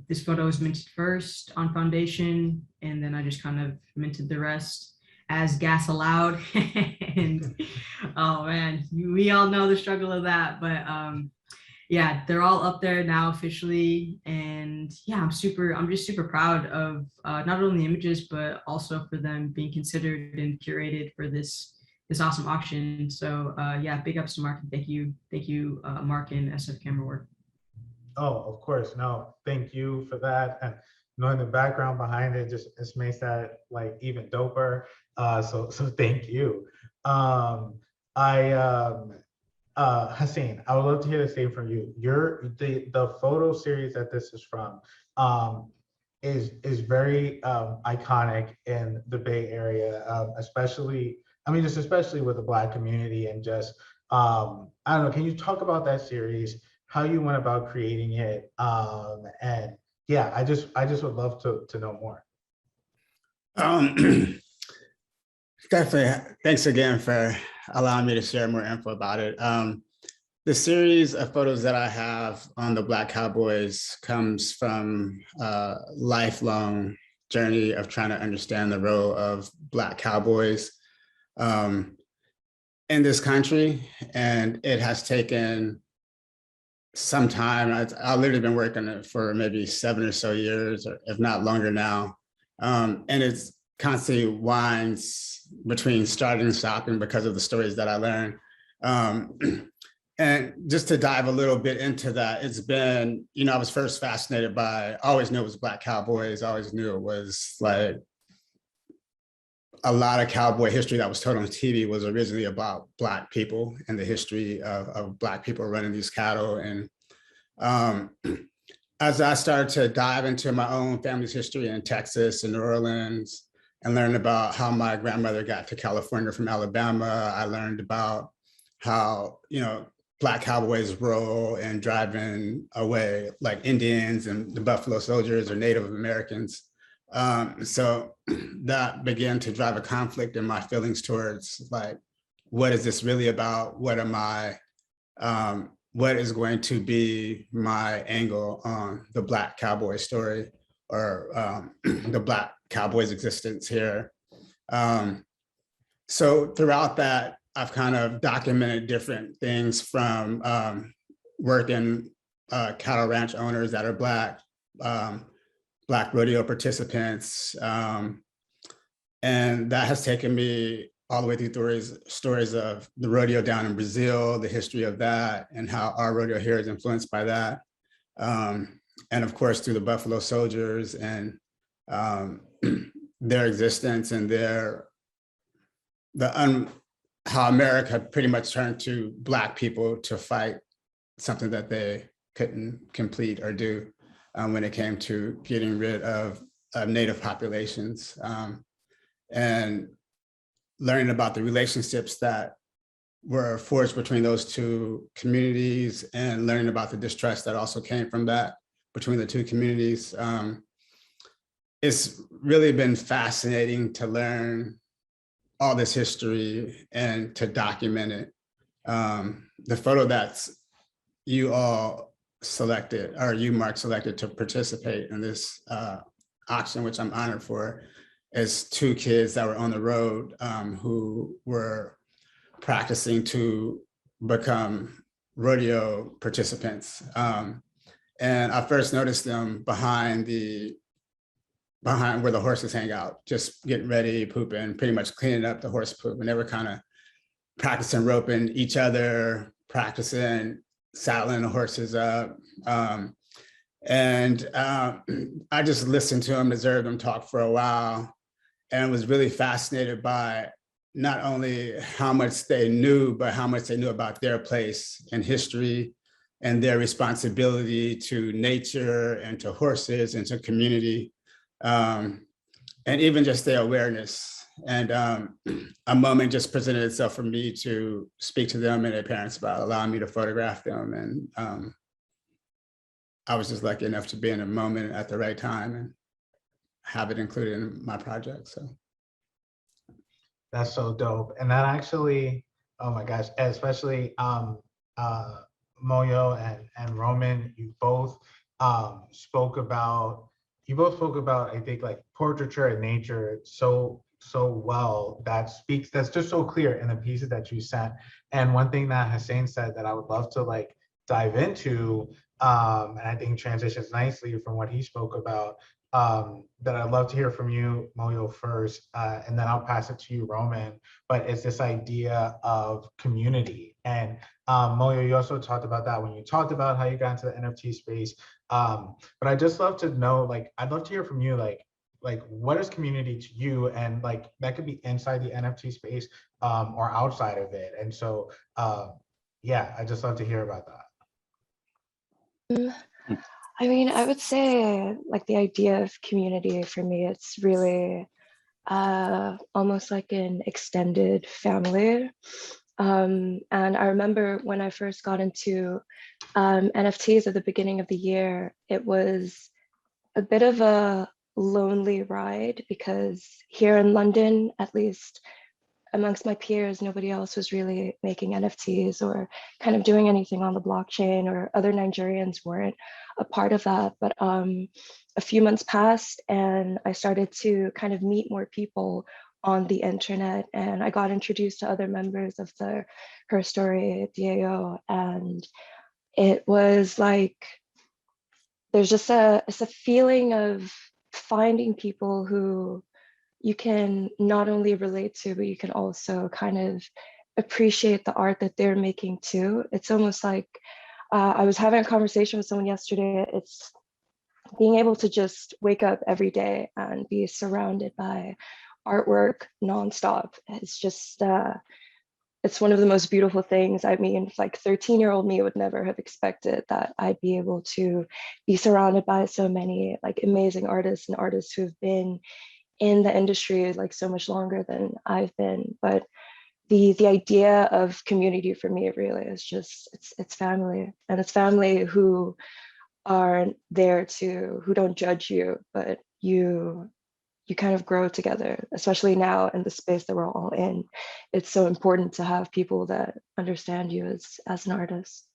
this photo was minted first on foundation, and then I just kind of minted the rest as gas allowed. And oh man, we all know the struggle of that. But yeah, they're all up there now officially. And yeah, I'm just super proud of not only the images, but also for them being considered and curated for this awesome auction. So yeah, big ups to Mark, and thank you, Mark and SF Camerawork. Oh, of course. No, thank you for that. And knowing the background behind it just makes that like even doper. So thank you. Hasain, I would love to hear the same from you. The photo series that this is from is very iconic in the Bay Area, especially with the Black community, and just I don't know. Can you talk about that series, how you went about creating it, and yeah, I just would love to know more. Definitely. Thanks again for allowing me to share more info about it. The series of photos that I have on the Black Cowboys comes from a lifelong journey of trying to understand the role of Black cowboys in this country. And it has taken some time. I've literally been working on it for maybe 7 or so years, or if not longer now. And it's constantly winds between starting and stopping because of the stories that I learned. And just to dive a little bit into that, it's been, I was first fascinated by, I always knew it was Black cowboys. I always knew it was like a lot of cowboy history that was told on TV was originally about Black people and the history of Black people running these cattle. And as I started to dive into my own family's history in Texas and New Orleans, and learned about how my grandmother got to California from Alabama, I learned about how, Black cowboys' role in driving away like Indians and the Buffalo Soldiers or Native Americans. So that began to drive a conflict in my feelings towards like, what is this really about? What is going to be my angle on the Black cowboy story, or the Black cowboys' existence here? So throughout that, I've kind of documented different things from working cattle ranch owners that are Black, Black rodeo participants. And that has taken me all the way through stories of the rodeo down in Brazil, the history of that, and how our rodeo here is influenced by that. And of course, through the Buffalo Soldiers and their existence and how America pretty much turned to Black people to fight something that they couldn't complete or do when it came to getting rid of Native populations, and learning about the relationships that were forged between those two communities, and learning about the distrust that also came from that between the two communities. It's really been fascinating to learn all this history and to document it. The photo that's you all selected, or you, Mark, selected to participate in this auction, which I'm honored for, is 2 kids that were on the road who were practicing to become rodeo participants. And I first noticed them behind where the horses hang out, just getting ready, pooping, pretty much cleaning up the horse poop. And they were kind of practicing roping each other, practicing saddling the horses up. And I just listened to them, observed them talk for a while, and was really fascinated by not only how much they knew, but how much they knew about their place and history and their responsibility to nature and to horses and to community, and even just their awareness. And a moment just presented itself for me to speak to them and their parents about allowing me to photograph them. And I was just lucky enough to be in a moment at the right time and have it included in my project. So that's so dope. And that actually, oh my gosh, especially Moyo and Roman, you both spoke about, I think, like portraiture and nature so well. That's just so clear in the pieces that you sent. And one thing that Hasain said that I would love to like dive into, and I think transitions nicely from what he spoke about, that I'd love to hear from you, Moyo, first, and then I'll pass it to you, Roman. But it's this idea of community. And Moyo, you also talked about that when you talked about how you got into the NFT space. But I'd just love to know, like, I'd love to hear from you, like what is community to you? And like, that could be inside the NFT space or outside of it. And so, yeah, I just love to hear about that. I mean, I would say like the idea of community for me, it's really almost like an extended family. And I remember when I first got into NFTs at the beginning of the year, it was a bit of a lonely ride because here in London, at least amongst my peers, nobody else was really making NFTs or kind of doing anything on the blockchain, or other Nigerians weren't a part of that. But a few months passed and I started to kind of meet more people on the internet, and I got introduced to other members of the Her Story DAO, and it was like, there's just it's a feeling of finding people who you can not only relate to, but you can also kind of appreciate the art that they're making too. It's almost like, I was having a conversation with someone yesterday. It's being able to just wake up every day and be surrounded by artwork nonstop. It's just, it's one of the most beautiful things. I mean, like 13-year-old me would never have expected that I'd be able to be surrounded by so many like amazing artists and artists who've been in the industry like so much longer than I've been. But the idea of community for me really is just, it's family, and it's family who are there who don't judge you, but you kind of grow together, especially now in the space that we're all in. It's so important to have people that understand you as an artist.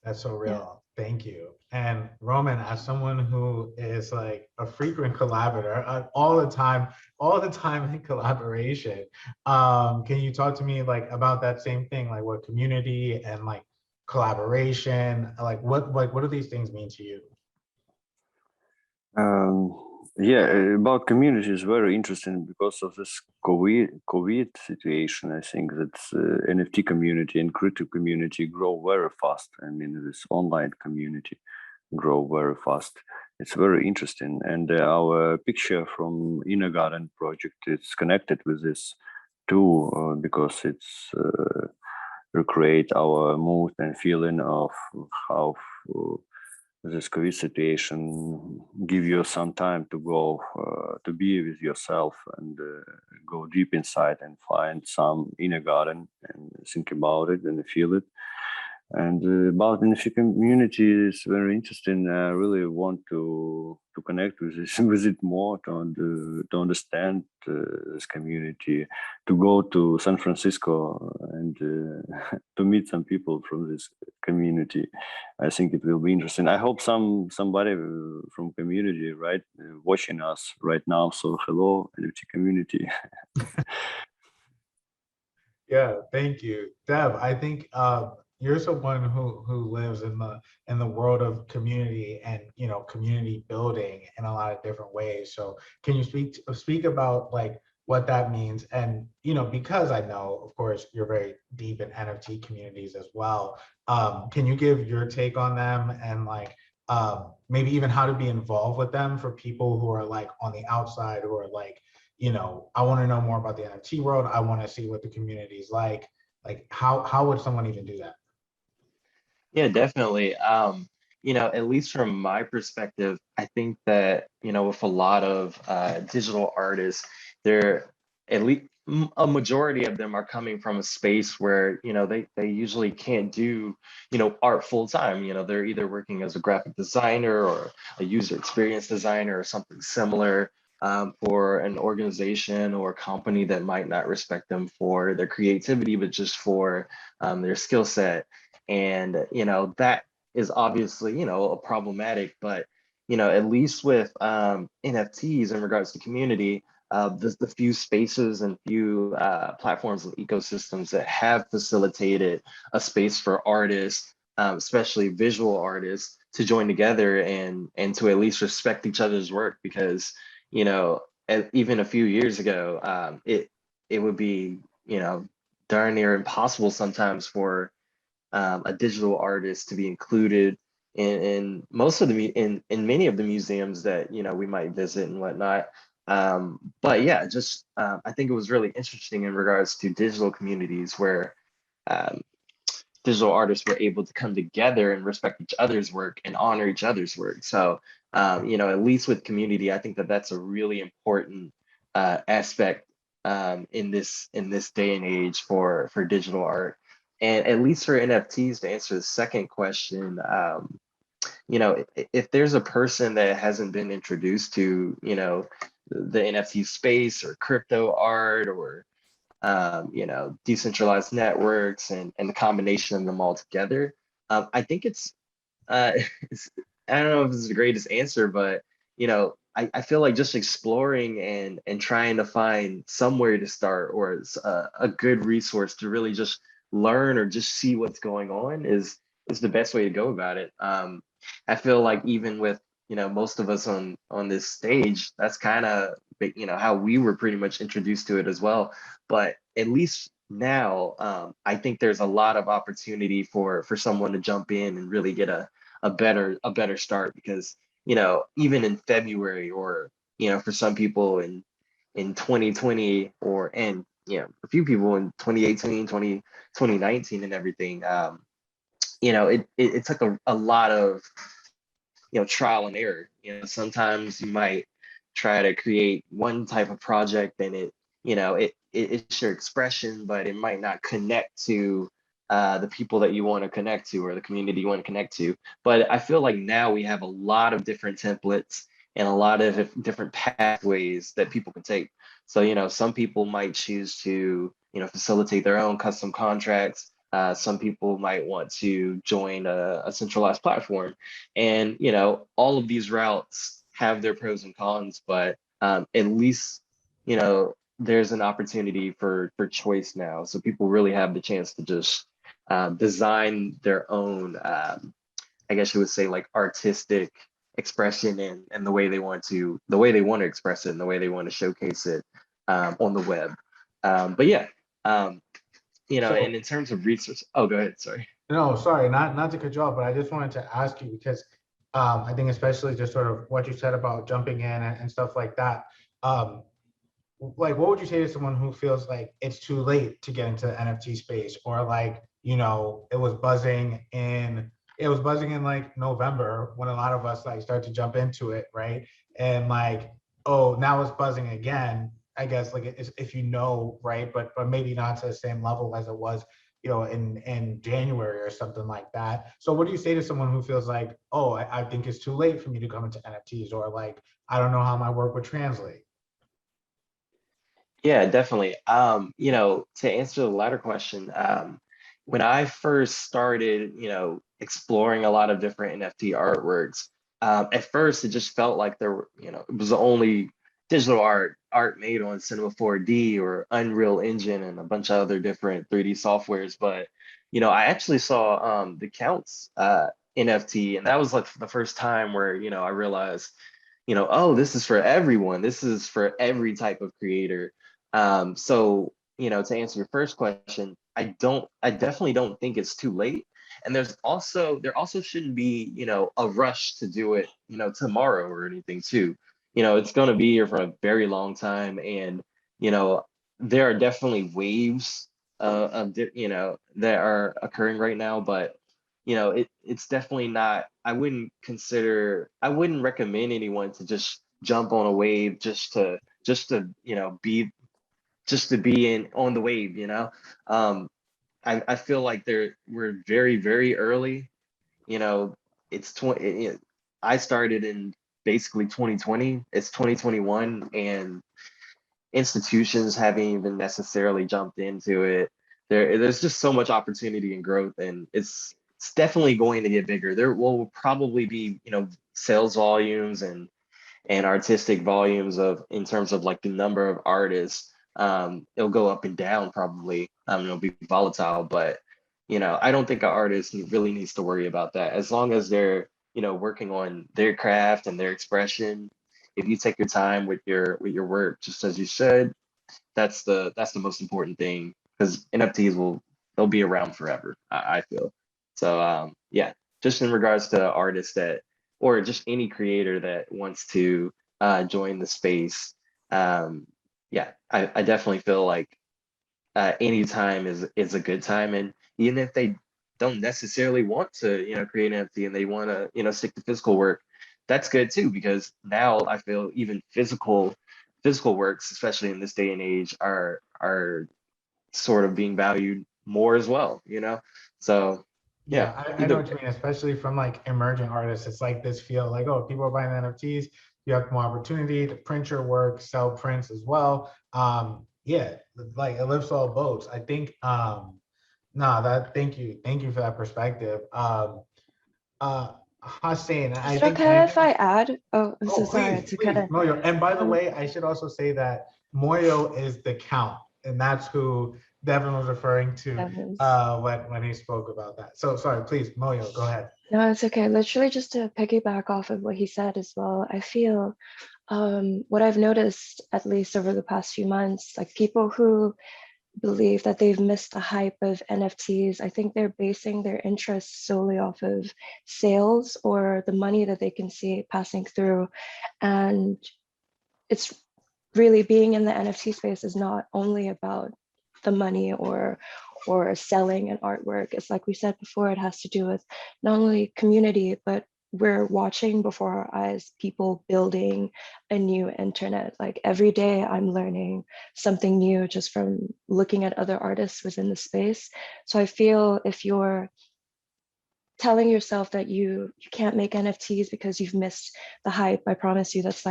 That's so real. Yeah. Thank you. And Roman, as someone who is like a frequent collaborator, all the time in collaboration, can you talk to me like about that same thing, like what community and like collaboration, like what do these things mean to you? Yeah, about community is very interesting because of this COVID situation. I think that NFT community and crypto community grow very fast. I mean, this online community grow very fast. It's very interesting. And our picture from Inner Garden project is connected with this too, because it's recreate our mood and feeling of how this COVID situation give you some time to go to be with yourself and go deep inside and find some inner garden and think about it and feel it. And about NFT community is very interesting. I really want to connect with this, with it more, to understand this community, to go to San Francisco and to meet some people from this community. I think it will be interesting. I hope somebody from community watching us right now. So hello, NFT community. Yeah, thank you, Dev. I think you're someone who lives in the world of community and community building in a lot of different ways. So can you speak about like what that means? And because I know, of course, you're very deep in NFT communities as well. Can you give your take on them and like maybe even how to be involved with them for people who are like on the outside, who are like I want to know more about the NFT world. I want to see what the community is like. Like, how would someone even do that? Yeah, definitely. At least from my perspective, I think that, with a lot of digital artists, they're at least a majority of them are coming from a space where, they usually can't do, art full time. They're either working as a graphic designer or a user experience designer or something similar, for an organization or a company that might not respect them for their creativity, but just for their skill set. And that is obviously a problematic, but at least with NFTs in regards to community, the few spaces and few platforms and ecosystems that have facilitated a space for artists, especially visual artists, to join together and to at least respect each other's work. Because even a few years ago, it would be darn near impossible sometimes for a digital artist to be included in most of in many of the museums that we might visit and whatnot. But yeah, just I think it was really interesting in regards to digital communities where um, digital artists were able to come together and respect each other's work and honor each other's work. So at least with community, I think that that's a really important aspect in this day and age for digital art. And at least for NFTs, to answer the second question, if there's a person that hasn't been introduced to, the NFT space or crypto art or, decentralized networks and the combination of them all together, I think uh, I don't know if this is the greatest answer, but I feel like just exploring and trying to find somewhere to start or a good resource to really just learn or just see what's going on is the best way to go about it. I feel like even with most of us on this stage, that's kind of how we were pretty much introduced to it as well. But at least now, I think there's a lot of opportunity for someone to jump in and really get a better start. Because even in February, or for some people in 2020, or and a few people in 2018, 2019 and everything, it took a lot of trial and error. Sometimes you might try to create one type of project and it's your expression, but it might not connect to the people that you want to connect to or the community you want to connect to. But I feel like now we have a lot of different templates and a lot of different pathways that people can take. So some people might choose to facilitate their own custom contracts. Some people might want to join a centralized platform. And all of these routes have their pros and cons, but at least there's an opportunity for choice now. So people really have the chance to just design their own, I guess you would say, like, artistic expression and the way they want to express it and the way they want to showcase it on the web. But yeah, So, and in terms of research, oh, go ahead. Sorry. no, sorry, not to cut you off, but I just wanted to ask you because I think especially just sort of what you said about jumping in and stuff like that. Um, like, what would you say to someone who feels like it's too late to get into the NFT space, or like, it was buzzing in like November when a lot of us like start to jump into it, right? And like, oh, now it's buzzing again. I guess like if right, but maybe not to the same level as it was, in January or something like that. So what do you say to someone who feels like, oh, I think it's too late for me to come into NFTs, or like, I don't know how my work would translate? Yeah, definitely. To answer the latter question, when I first started, exploring a lot of different NFT artworks, at first it just felt like it was the only digital art made on Cinema 4D or Unreal Engine and a bunch of other different 3D softwares. But, I actually saw the Counts NFT, and that was like the first time where, I realized, oh, this is for everyone. This is for every type of creator. So, to answer your first question, I definitely don't think it's too late. And there also shouldn't be, a rush to do it, tomorrow or anything too. it's going to be here for a very long time. And, there are definitely waves that are occurring right now, but, it's definitely not, I wouldn't recommend anyone to just jump on a wave just to be on the wave, I feel like we're very, very early. It's 20, I started in basically 2020, it's 2021, and institutions haven't even necessarily jumped into it. There's just so much opportunity and growth, and it's definitely going to get bigger. There will probably be, sales volumes and artistic volumes in terms of like the number of artists. It'll go up and down probably. It'll be volatile, but I don't think an artist really needs to worry about that as long as they're working on their craft and their expression. If you take your time with your work, just as you should, that's the most important thing, because NFTs they'll be around forever. I feel so. Yeah, just in regards to artists or just any creator that wants to join the space. Yeah, I definitely feel like any time is a good time, and even if they don't necessarily want to create an NFT and they want to stick to physical work, that's good too, because now I feel even physical works, especially in this day and age, are sort of being valued more as well. So Yeah, I know either what you mean, especially from like emerging artists. It's like this feel like, oh, people are buying NFTs, you have more opportunity to print your work, sell prints as well. Yeah, like it lifts all boats. I think thank you for that perspective. Hasain, Is I it think okay if I add? Oh, I'm so oh, sorry please, to cut please, in. Moyo. And by the Um, way, I should also say that Moyo is the count, and that's who Devon was referring to that was- when he spoke about that. So sorry, please, Moyo, go ahead. No, it's okay. Literally just to piggyback off of what he said as well. I feel what I've noticed, at least over the past few months, like people who believe that they've missed the hype of NFTs, I think they're basing their interest solely off of sales or the money that they can see passing through. And it's really, being in the NFT space is not only about the money or selling an artwork. It's like we said before, it has to do with not only community, but we're watching before our eyes people building a new internet. Like every day I'm learning something new just from looking at other artists within the space. So I feel if you're telling yourself that you can't make NFTs because you've missed the hype, I promise you that's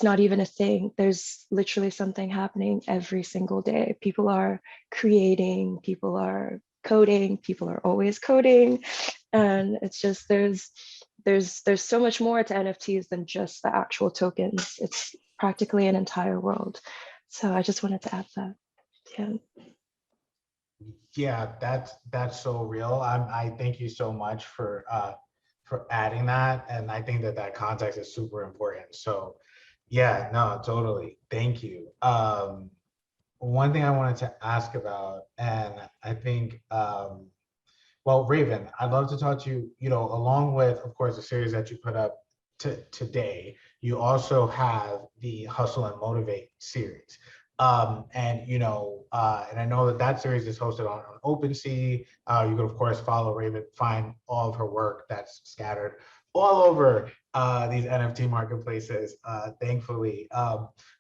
not even a thing. There's literally something happening every single day. People are creating, people are coding, people are always coding, and it's just there's so much more to NFTs than just the actual tokens. It's practically an entire world. So I just wanted to add that. Yeah. Yeah, that's so real. I thank you so much for adding that, and I think that context is super important. So yeah, no, totally. Thank you. One thing I wanted to ask about, and I think well, Raven, I'd love to talk to you, along with, of course, the series that you put up today, you also have the Hustle and Motivate series. And I know that series is hosted on OpenSea. You can, of course, follow Raven, find all of her work that's scattered all over these NFT marketplaces, thankfully.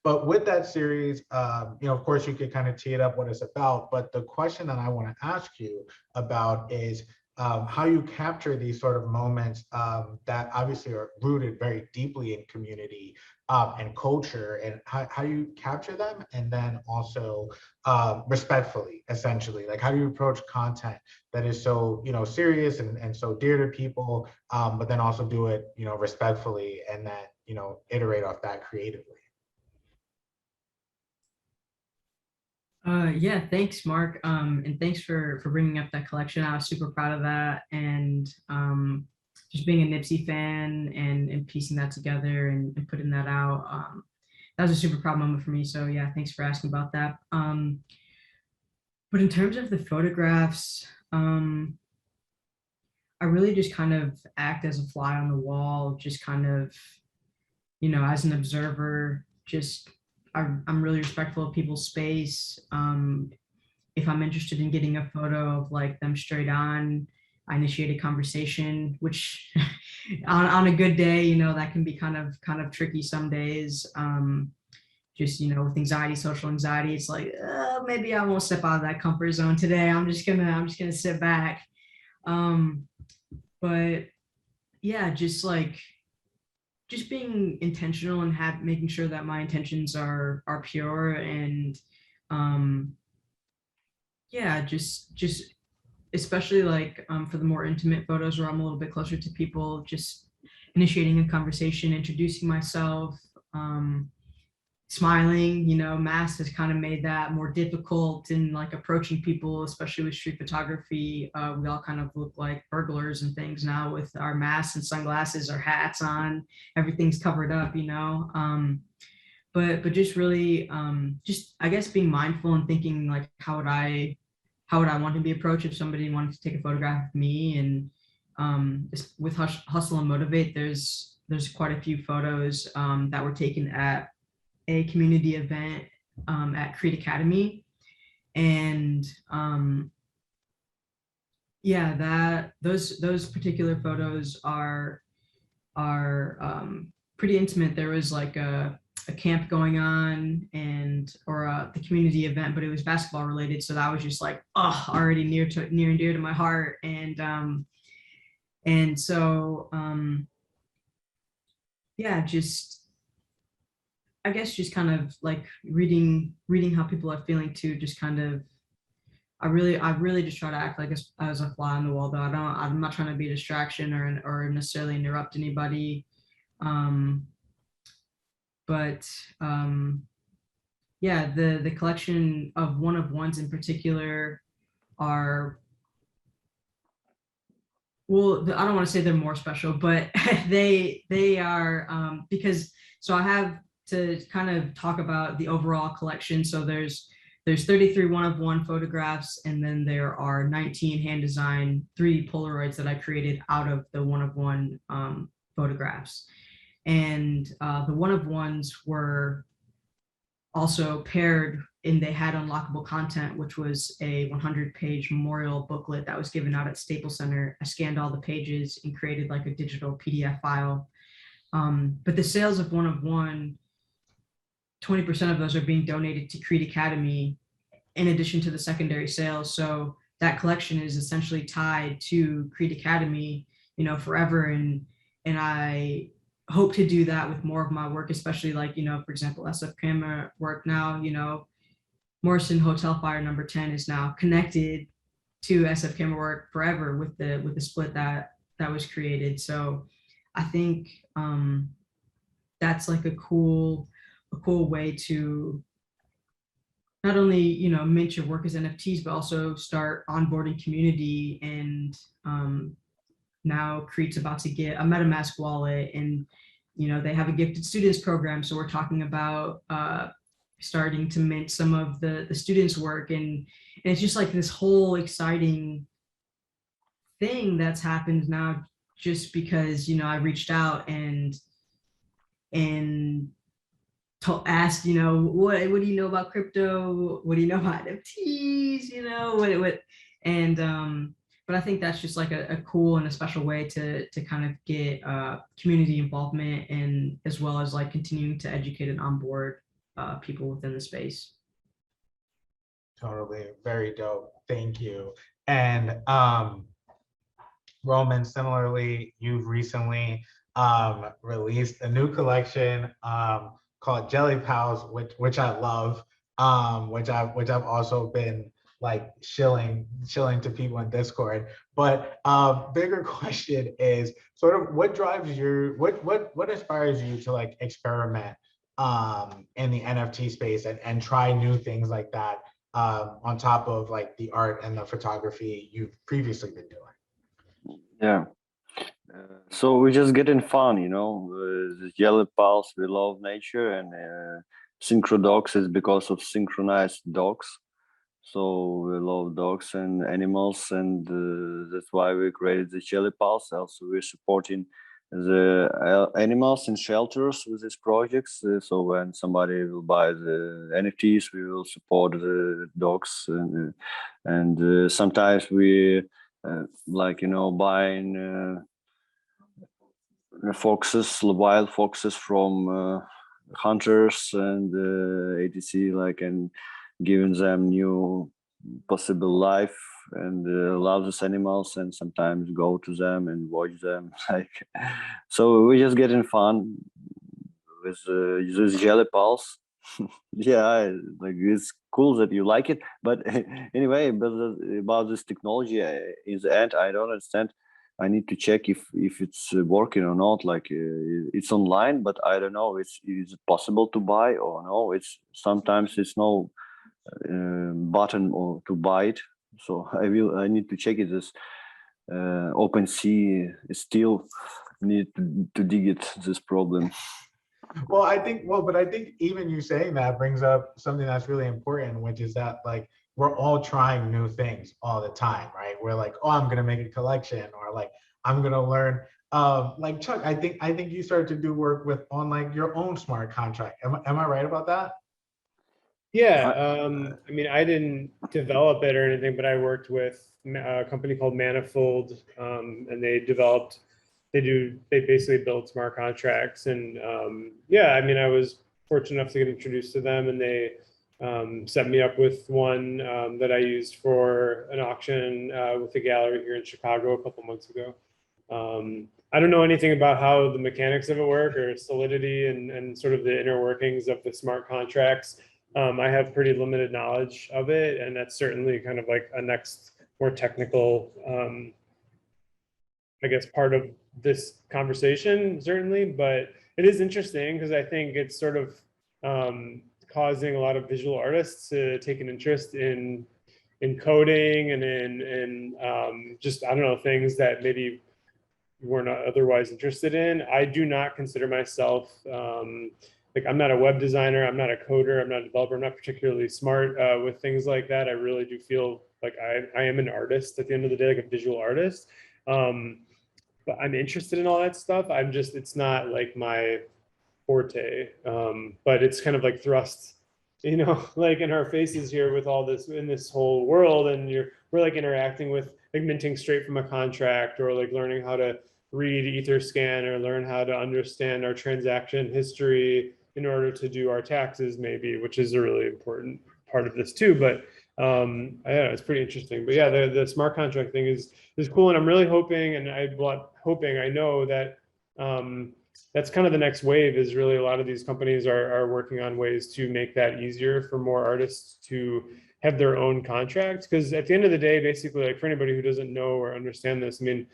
But with that series, of course, you could kind of tee it up what it's about. But the question that I want to ask you about is how you capture these sort of moments that obviously are rooted very deeply in community and culture, and how you capture them, and then also respectfully, essentially, like how do you approach content that is so serious and so dear to people, but then also do it respectfully, and then iterate off that creatively. Yeah, thanks, Mark. And thanks for bringing up that collection. I was super proud of that, and just being a Nipsey fan and piecing that together and putting that out. That was a super proud moment for me. So yeah, thanks for asking about that. But in terms of the photographs, I really just kind of act as a fly on the wall, just kind of as an observer, just I'm really respectful of people's space. If I'm interested in getting a photo of like them straight on, I initiate a conversation, which on a good day, that can be kind of tricky some days. Just, with anxiety, social anxiety, it's like, maybe I won't step out of that comfort zone today. I'm just gonna sit back. But yeah, just being intentional and making sure that my intentions are pure, and yeah, just especially for the more intimate photos where I'm a little bit closer to people, just initiating a conversation, introducing myself, smiling. Mask has kind of made that more difficult in approaching people, especially with street photography. We all kind of look like burglars and things now with our masks and sunglasses or hats on. Everything's covered up, but just really, just I guess being mindful and thinking like, how would I want to be approached if somebody wanted to take a photograph of me? And with Hustle and Motivate, there's quite a few photos that were taken at a community event at Creed Academy. And yeah, those particular photos are pretty intimate. There was like a camp going on or the community event, but it was basketball related. So that was just like, already near and dear to my heart. And so, yeah, I guess just kind of like reading how people are feeling too, just kind of, I really just try to act like as a fly on the wall, though. I'm not trying to be a distraction or necessarily interrupt anybody. But yeah, the collection of one-of-ones in particular are, well, I don't want to say they're more special, but they are, because, so I have to kind of talk about the overall collection. So there's 33 one-of-one photographs, and then there are 19 hand-designed 3D Polaroids that I created out of the one-of-one photographs. And the one-of-ones were also paired, and they had unlockable content, which was a 100-page memorial booklet that was given out at Staples Center. I scanned all the pages and created like a digital PDF file. But the sales of one-of-one, 20% of those are being donated to Creed Academy in addition to the secondary sales. So that collection is essentially tied to Creed Academy, forever. And I hope to do that with more of my work, especially for example, SF Camerawork now, Morrison Hotel Fire number 10 is now connected to SF Camerawork forever with the split that was created. So I think that's like a cool way to not only mint your work as NFTs, but also start onboarding community. And now Creed's about to get a MetaMask wallet, and they have a gifted students program. So we're talking about starting to mint some of the students' work, and it's just like this whole exciting thing that's happened now, just because I reached out and asked, what do you know about crypto? What do you know about NFTs? But I think that's just like a cool and a special way to kind of get community involvement, and as well as like continuing to educate and onboard people within the space. Totally, very dope. Thank you. And Roman, similarly, you've recently released a new collection called Jelly Pals, which I love, which I've also been like shilling to people in Discord. But bigger question is sort of what drives what inspires you to like experiment in the NFT space and try new things like that on top of like the art and the photography you've previously been doing? Yeah. So we just getting fun, the Jelly Pals, we love nature, and Synchrodogs is because of synchronized dogs. So we love dogs and animals, and that's why we created the Jelly Pals. Also, we're supporting the animals in shelters with these projects. So when somebody will buy the NFTs, we will support the dogs, and sometimes we like, you know, buying foxes, wild foxes from hunters and etc, like, and giving them new possible life, and love these animals, and sometimes go to them and watch them like, so we're just getting fun with these jelly pals. Yeah, like, it's cool that you like it, but anyway, but about this technology, in the end, I don't understand. I need to check if it's working or not. Like, it's online, but I don't know. Is it possible to buy or no? It's sometimes it's no button or to buy it. So I need to check it. This OpenSea still need to dig it, this problem. Well, but I think even you saying that brings up something that's really important, which is that, like, we're all trying new things all the time, right? We're like, oh, I'm gonna make a collection, or like, I'm gonna learn. Like Chuck, I think you started to do work on like your own smart contract. Am I right about that? Yeah, I mean, I didn't develop it or anything, but I worked with a company called Manifold, and they basically build smart contracts. And yeah, I mean, I was fortunate enough to get introduced to them, and they set me up with one that I used for an auction with a gallery here in Chicago a couple months ago. I don't know anything about how the mechanics of it work, or Solidity and sort of the inner workings of the smart contracts. I have pretty limited knowledge of it, and that's certainly kind of like a next more technical, I guess, part of this conversation, certainly. But it is interesting because I think it's sort of causing a lot of visual artists to take an interest in coding and in just, I don't know, things that maybe we're not otherwise interested in. I do not consider myself like, I'm not a web designer, I'm not a coder, I'm not a developer, I'm not particularly smart with things like that. I really do feel like I am an artist at the end of the day, like a visual artist. But I'm interested in all that stuff. It's not like my forte, but it's kind of like thrust, you know, like in our faces here with all this, in this whole world. And we're like interacting with, like, minting straight from a contract, or like learning how to read Etherscan, or learn how to understand our transaction history in order to do our taxes, maybe, which is a really important part of this too. But I don't know, it's pretty interesting. But yeah, the smart contract thing is cool, and I'm really hoping, and I know that that's kind of the next wave. Is really, a lot of these companies are working on ways to make that easier for more artists to have their own contracts. Because at the end of the day, basically, like, for anybody who doesn't know or understand this, I mean,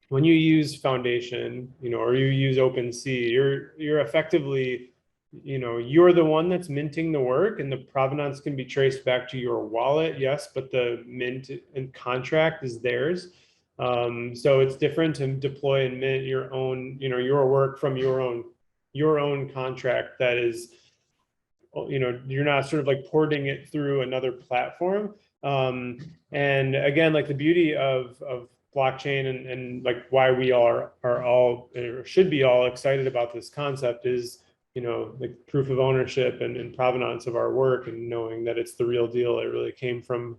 when you use Foundation, you know, or you use OpenSea, you're effectively, you know, you're the one that's minting the work, and the provenance can be traced back to your wallet, yes, but the mint and contract is theirs. So it's different to deploy and mint your own, you know, your work from your own contract. That is, you know, you're not sort of like porting it through another platform. And again, like, the beauty of blockchain and like why we are all, or should be all, excited about this concept is, you know, like, proof of ownership and provenance of our work, and knowing that it's the real deal. It really came from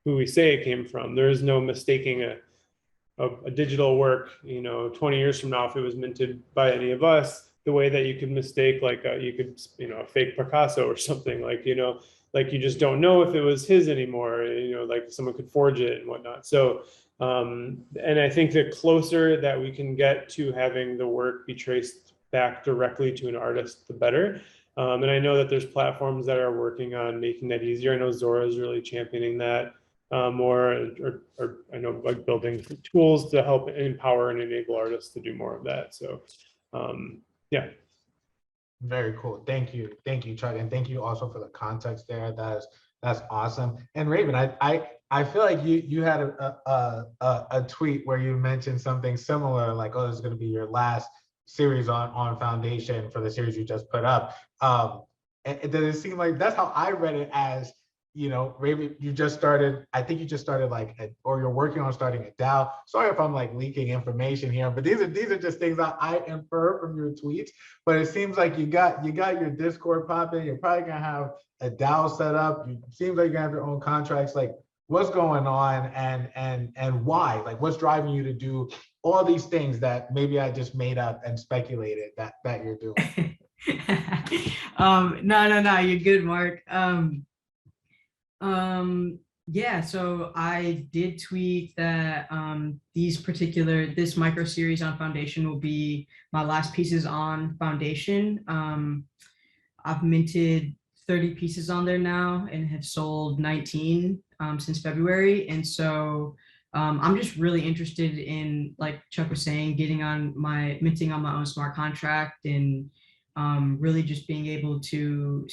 who we say it came from. There is no mistaking a digital work, you know, 20 years from now, if it was minted by any of us, the way that you could mistake, like, a fake Picasso or something, like, you know, like, you just don't know if it was his anymore, you know, like, someone could forge it and whatnot. So, and I think the closer that we can get to having the work be traced back directly to an artist, the better. And I know that there's platforms that are working on making that easier. I know Zora is really championing that more, or I know, like, building tools to help empower and enable artists to do more of that. So, yeah. Very cool. Thank you, Chuck, and thank you also for the context there. That's awesome. And Raven, I feel like you had a tweet where you mentioned something similar, like, oh, this is going to be your last series on Foundation for the series you just put up. And does it seem like that's how I read it, as Raven, you just started, I think you just started or you're working on starting a DAO. Sorry if I'm like leaking information here, but these are just things that I infer from your tweets. But it seems like you got your Discord popping. You're probably gonna have a DAO set up. It seems like you have your own contracts. Like, what's going on and why? Like, what's driving you to do all these things that maybe I just made up and speculated that you're doing? No, you're good, Mark. Yeah, so I did tweet that this micro series on Foundation will be my last pieces on Foundation. I've minted 30 pieces on there now and have sold 19 since February. And so I'm just really interested in, like Chuck was saying, minting on my own smart contract, and really just being able to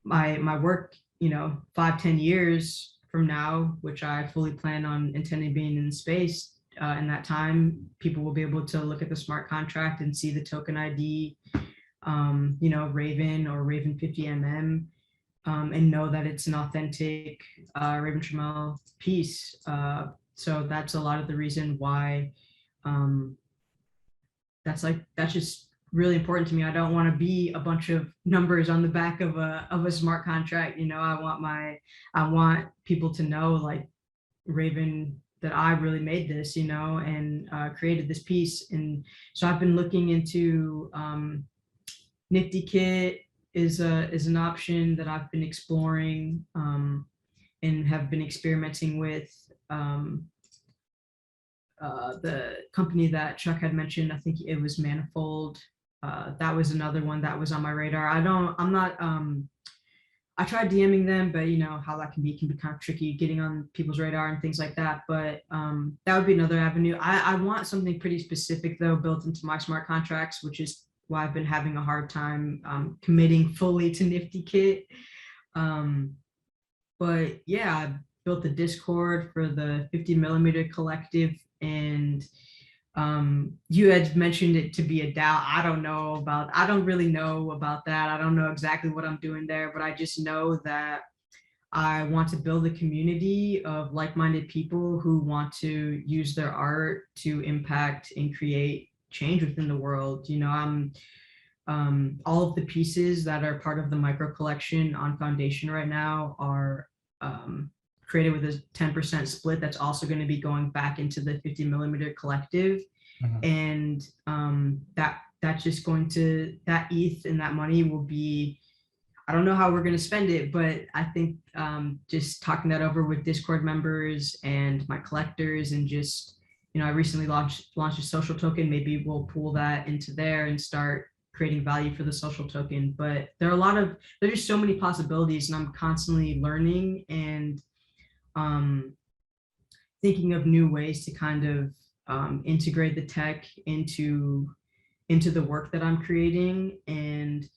my work, 5-10 years from now, which I fully plan on intending being in space. In that time, people will be able to look at the smart contract and see the token ID, Raven or Raven 50mm, and know that it's an authentic Raven Trammell piece. So that's a lot of the reason why that's just really important to me. I don't want to be a bunch of numbers on the back of a smart contract. I want people to know, like, Raven, that I really made this, and created this piece. And so I've been looking into Nifty Kit is an option that I've been exploring and have been experimenting with. The company that Chuck had mentioned, I think it was Manifold. That was another one that was on my radar. I tried DMing them, but how that can be kind of tricky, getting on people's radar and things like that. But that would be another avenue. I want something pretty specific though, built into my smart contracts, which is why I've been having a hard time committing fully to Nifty Kit. But yeah, I built the Discord for the 50mm collective, and you had mentioned it to be a DAO. I don't really know about that. I don't know exactly what I'm doing there, but I just know that I want to build a community of like-minded people who want to use their art to impact and create change within the world. All of the pieces that are part of the micro collection on Foundation right now are created with a 10% split that's also going to be going back into the 50mm collective. And that's just going to, that ETH and that money will be, I don't know how we're going to spend it, but I think just talking that over with Discord members and my collectors, and just, I recently launched a social token. Maybe we'll pool that into there and start creating value for the social token. But there's just so many possibilities, and I'm constantly learning and thinking of new ways to kind of integrate the tech into the work that I'm creating. And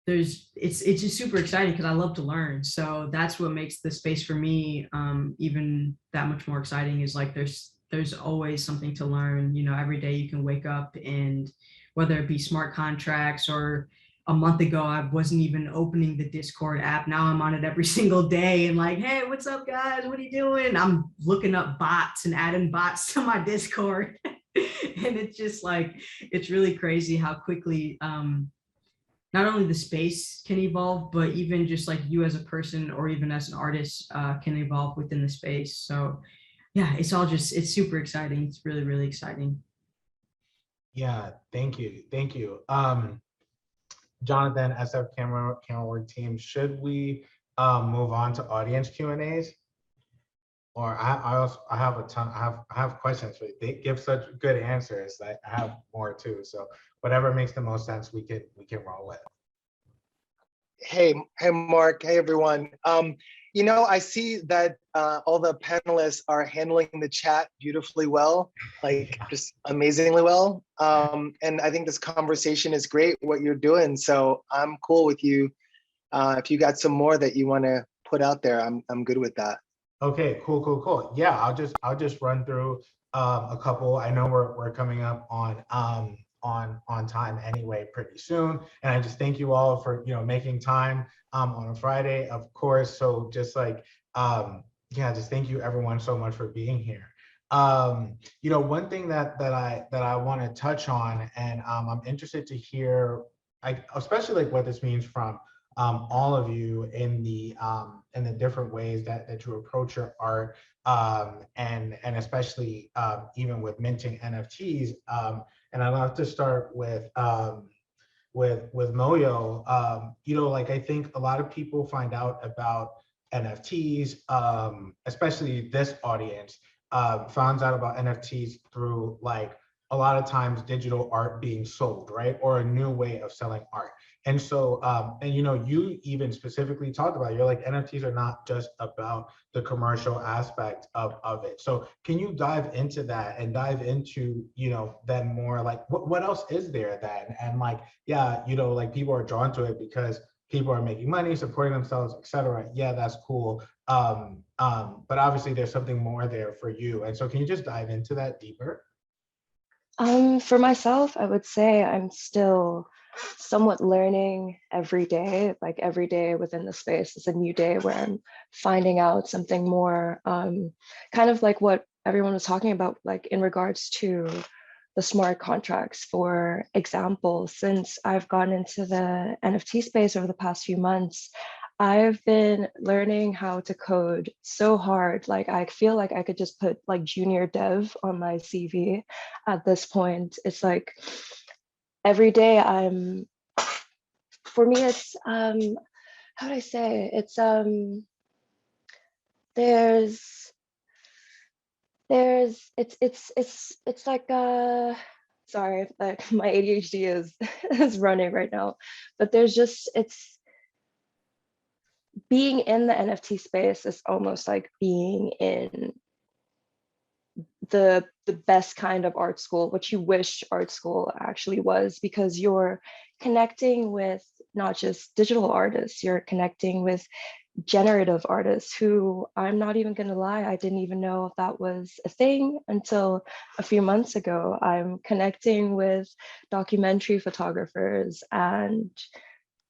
it's just super exciting because I love to learn. So that's what makes the space for me even that much more exciting, is like there's always something to learn. Every day you can wake up, and whether it be smart contracts, or a month ago, I wasn't even opening the Discord app. Now I'm on it every single day and like, hey, what's up, guys? What are you doing? I'm looking up bots and adding bots to my Discord. And it's just like, it's really crazy how quickly not only the space can evolve, but even just like you as a person or even as an artist can evolve within the space. So yeah, it's super exciting. It's really, really exciting. Yeah, thank you. Jonathan, SF Camerawork team, should we move on to audience Q&As? Or I have a ton, I have questions, but they give such good answers that I have more too. So whatever makes the most sense, we can roll with. Hey, Mark. Hey, everyone. I see that all the panelists are handling the chat beautifully well, like just amazingly well. And I think this conversation is great, what you're doing. So I'm cool with you. If you got some more that you want to put out there, I'm good with that. Okay, cool. Yeah, I'll just run through a couple. I know we're coming up on on time anyway pretty soon. And I just thank you all for, making time on a Friday, of course. So just like, yeah, just thank you everyone so much for being here. One thing that I want to touch on, and I'm interested to hear, especially like what this means from all of you in the different ways that you approach your art, and especially even with minting NFTs. And I'd love to start with Moyo. Like I think a lot of people find out about NFTs, especially this audience, finds out about NFTs through like a lot of times digital art being sold, right? Or a new way of selling art. And so, you even specifically talked about, you're like, NFTs are not just about the commercial aspect of it. So can you dive into that and dive into, then more like, what else is there then? And like, yeah, like people are drawn to it because people are making money, supporting themselves, etc. Yeah, that's cool. But obviously there's something more there for you. And so can you just dive into that deeper? For myself, I would say I'm still somewhat learning every day. Like every day within the space is a new day where I'm finding out something more, kind of like what everyone was talking about, like in regards to the smart contracts. For example, since I've gone into the NFT space over the past few months, I've been learning how to code so hard. Like I feel like I could just put like junior dev on my CV at this point. It's like every day for me, it's, how do I say? It's, it's like, sorry, like my ADHD is running right now, but it's, being in the NFT space is almost like being in the best kind of art school, what you wish art school actually was, because you're connecting with not just digital artists, you're connecting with generative artists who, I'm not even going to lie, I didn't even know if that was a thing until a few months ago. I'm connecting with documentary photographers and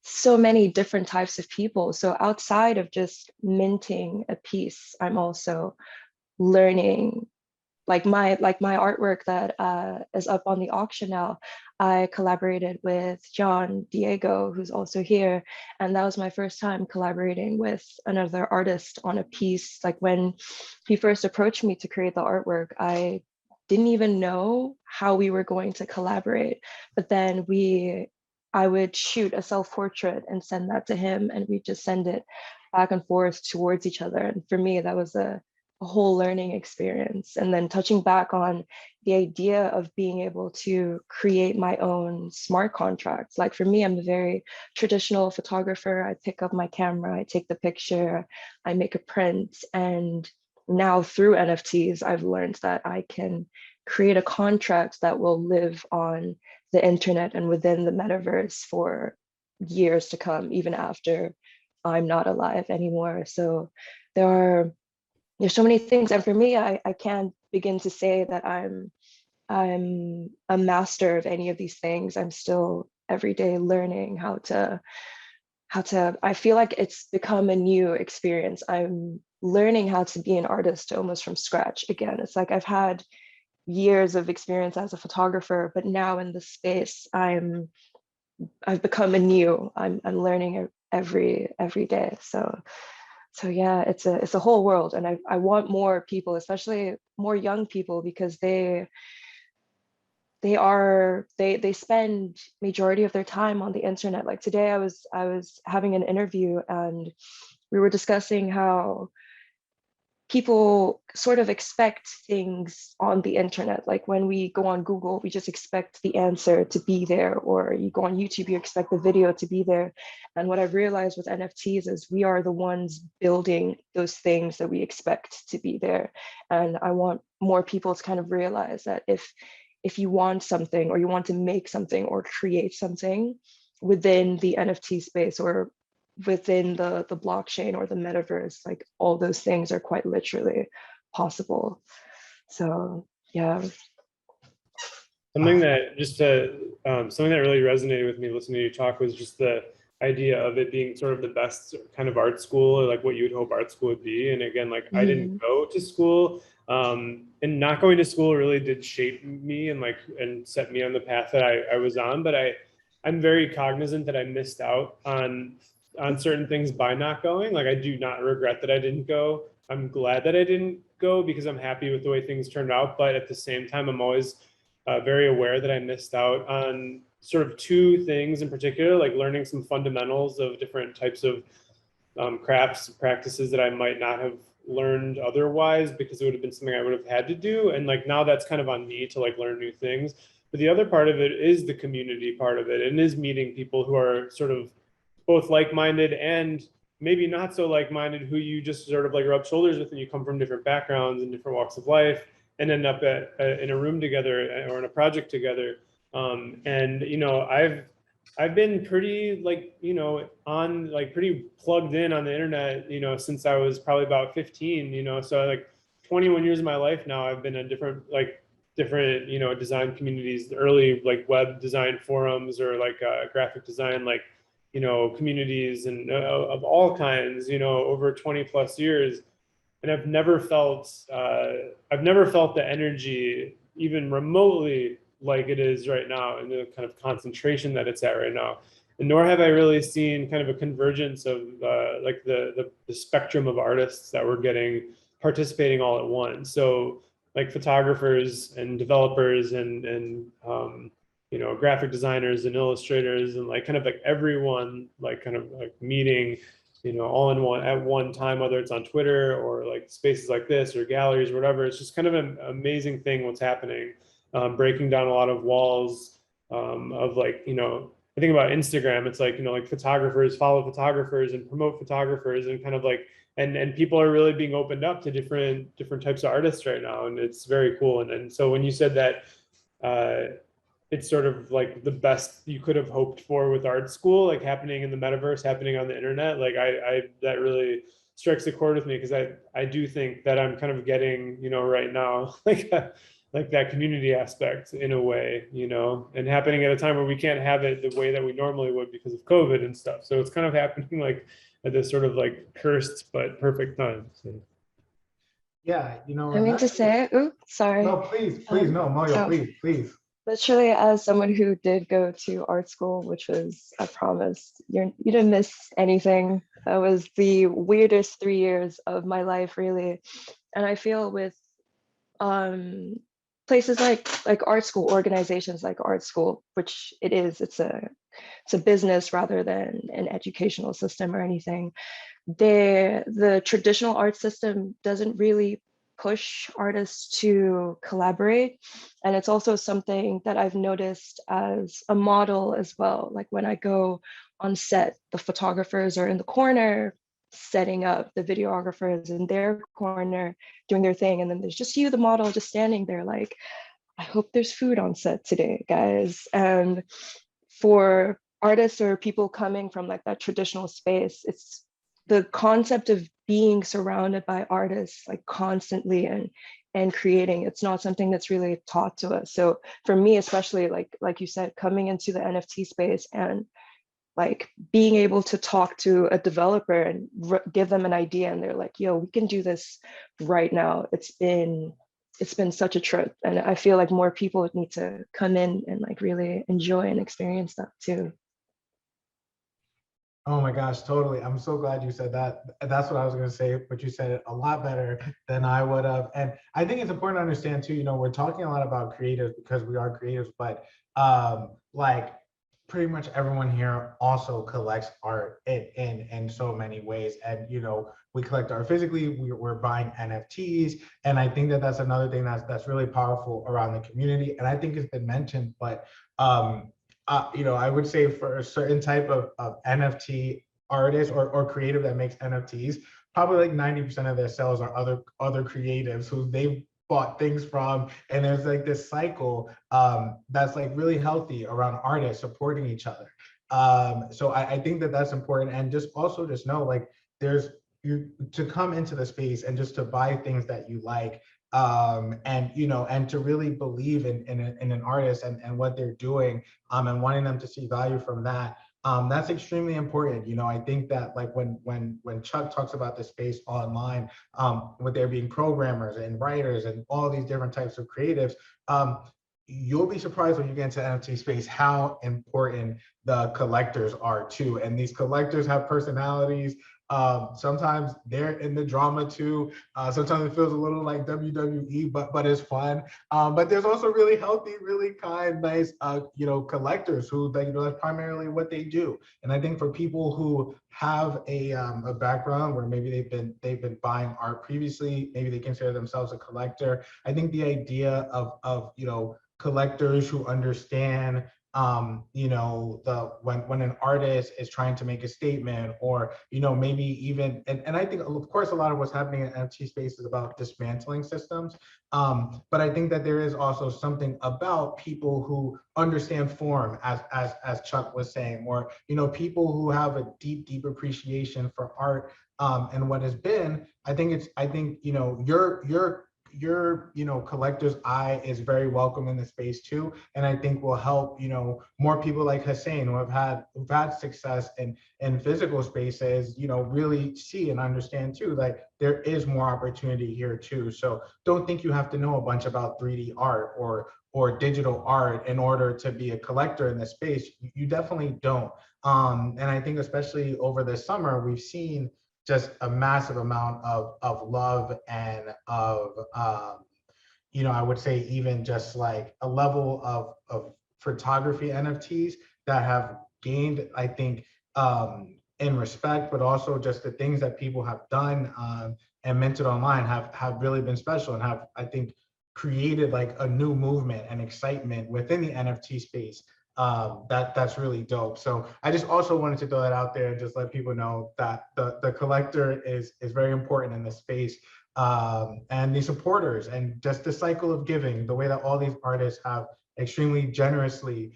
so many different types of people. So outside of just minting a piece, I'm also learning, like my artwork that is up on the auction now. I collaborated with Jawn, who's also here, and that was my first time collaborating with another artist on a piece. Like when he first approached me to create the artwork, I didn't even know how we were going to collaborate, but then I would shoot a self-portrait and send that to him, and we just send it back and forth towards each other. And for me, that was a whole learning experience. And then touching back on the idea of being able to create my own smart contracts. Like for me, I'm a very traditional photographer. I pick up my camera, I take the picture, I make a print. And now through NFTs, I've learned that I can create a contract that will live on the internet and within the metaverse for years to come, even after I'm not alive anymore. So there's so many things. And for me, I can't begin to say that I'm a master of any of these things. I'm still every day learning how to, I feel like it's become a new experience. I'm learning how to be an artist almost from scratch again. It's like I've had years of experience as a photographer, but now in this space, I've become I'm learning every day. So yeah, it's a whole world, and I want more people, especially more young people, because they spend majority of their time on the internet. Like today, I was having an interview, and we were discussing how people sort of expect things on the internet. Like when we go on Google, we just expect the answer to be there, or you go on YouTube, you expect the video to be there. And what I've realized with NFTs is we are the ones building those things that we expect to be there. And I want more people to kind of realize that if you want something, or you want to make something or create something within the NFT space, or within the blockchain or the metaverse, like all those things are quite literally possible. So yeah. Something that something that really resonated with me listening to you talk was just the idea of it being sort of the best kind of art school, or like what you would hope art school would be. And again, like I didn't go to school, and not going to school really did shape me and set me on the path that I was on. But I'm very cognizant that I missed out on certain things by not going. Like I do not regret that I didn't go. I'm glad that I didn't go because I'm happy with the way things turned out. But at the same time, I'm always very aware that I missed out on sort of two things in particular, like learning some fundamentals of different types of crafts practices that I might not have learned otherwise, because it would have been something I would have had to do. And like now that's kind of on me to like learn new things. But the other part of it is the community part of it, and is meeting people who are sort of both like-minded and maybe not so like-minded, who you just sort of like rub shoulders with, and you come from different backgrounds and different walks of life, and end up in a room together or in a project together. And you know, I've been pretty pretty plugged in on the internet, you know, since I was probably about 15, you know, so like 21 years of my life now, I've been in different, you know, design communities, early like web design forums, or like graphic design, like, you know, communities and of all kinds, you know, over 20 plus years. And I've never felt the energy even remotely like it is right now, and the kind of concentration that it's at right now. And nor have I really seen kind of a convergence of like the spectrum of artists that were participating all at once. So like photographers and developers and you know, graphic designers and illustrators, and like kind of like everyone like kind of like meeting, you know, all in one at one time, whether it's on Twitter or like spaces like this or galleries or whatever. It's just kind of an amazing thing what's happening, breaking down a lot of walls of like, you know, I think about Instagram, it's like, you know, like photographers follow photographers and promote photographers, and kind of like, and people are really being opened up to different types of artists right now. And it's very cool. And so when you said that, it's sort of like the best you could have hoped for with art school, like happening in the metaverse, happening on the internet. Like I that really strikes a chord with me, because I do think that I'm kind of getting, you know, right now, like that community aspect in a way, you know, and happening at a time where we can't have it the way that we normally would because of COVID and stuff. So it's kind of happening like at this sort of like cursed but perfect time. So. Yeah, you know. I mean to say, sorry. No, please, no, Moyo, please. Literally, as someone who did go to art school, which was, I promise, you didn't miss anything. That was the weirdest 3 years of my life, really. And I feel with places like art school, organizations like art school, which it's a business rather than an educational system or anything. The traditional art system doesn't really push artists to collaborate. And it's also something that I've noticed as a model as well. Like when I go on set, the photographers are in the corner setting up, the videographers in their corner doing their thing. And then there's just you, the model, just standing there like, I hope there's food on set today, guys. And for artists or people coming from like that traditional space, it's the concept of being surrounded by artists like constantly and creating. It's not something that's really taught to us. So for me, especially like you said, coming into the NFT space and like being able to talk to a developer and give them an idea, and they're like, yo, we can do this right now. It's been such a trip, and I feel like more people need to come in and like really enjoy and experience that too. Oh my gosh, totally. I'm so glad you said that. That's what I was going to say, but you said it a lot better than I would have. And I think it's important to understand too, you know, we're talking a lot about creatives because we are creatives, but like pretty much everyone here also collects art in so many ways. And, you know, we collect art physically, we're buying NFTs. And I think that that's another thing that's really powerful around the community. And I think it's been mentioned, but you know, I would say for a certain type of NFT artist or creative that makes NFTs, probably like 90% of their sales are other creatives who they've bought things from. And there's like this cycle that's like really healthy around artists supporting each other. So I think that that's important. And just also just know, like, to come into the space and just to buy things that you like, and and to really believe in an artist and what they're doing, and wanting them to see value from that. That's extremely important. I think that like when Chuck talks about the space online, with there being programmers and writers and all these different types of creatives, you'll be surprised when you get into the NFT space how important the collectors are too. And these collectors have personalities. Sometimes they're in the drama too. Sometimes it feels a little like WWE, but it's fun. But there's also really healthy, really kind, nice, collectors who, that's primarily what they do. And I think for people who have a background where maybe they've been buying art previously, maybe they consider themselves a collector. I think the idea of collectors who understand when an artist is trying to make a statement, or maybe even and I think of course a lot of what's happening in NFT space is about dismantling systems, but I think that there is also something about people who understand form, as Chuck was saying, or people who have a deep appreciation for art, and what has been. I think your collector's eye is very welcome in the space too, and I think will help more people like Hasain who've had success in physical spaces really see and understand too, like there is more opportunity here too. So don't think you have to know a bunch about 3D art or digital art in order to be a collector in this space. You definitely don't. And I think especially over the summer we've seen just a massive amount of love and of I would say even just like a level of photography NFTs that have gained, I think, in respect, but also just the things that people have done and minted online have really been special, and have, I think, created like a new movement and excitement within the NFT space. That's really dope. So I just also wanted to throw that out there and just let people know that the collector is very important in this space, and the supporters, and just the cycle of giving, the way that all these artists have extremely generously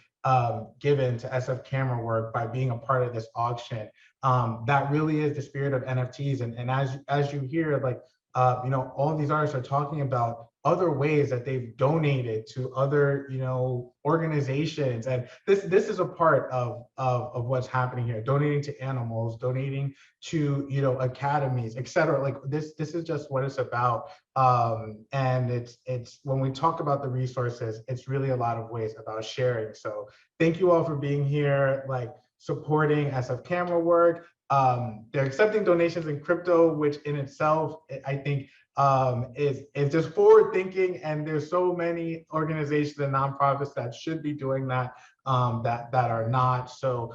given to SF Camerawork by being a part of this auction. That really is the spirit of NFTs. And as you hear, like, all of these artists are talking about other ways that they've donated to other, organizations. And this is a part of what's happening here, donating to animals, donating to, academies, et cetera. Like this is just what it's about. And it's when we talk about the resources, it's really a lot of ways about sharing. So thank you all for being here, like supporting SF Camerawork. They're accepting donations in crypto, which in itself, I think, is just forward thinking, and there's so many organizations and nonprofits that should be doing that, that are not. So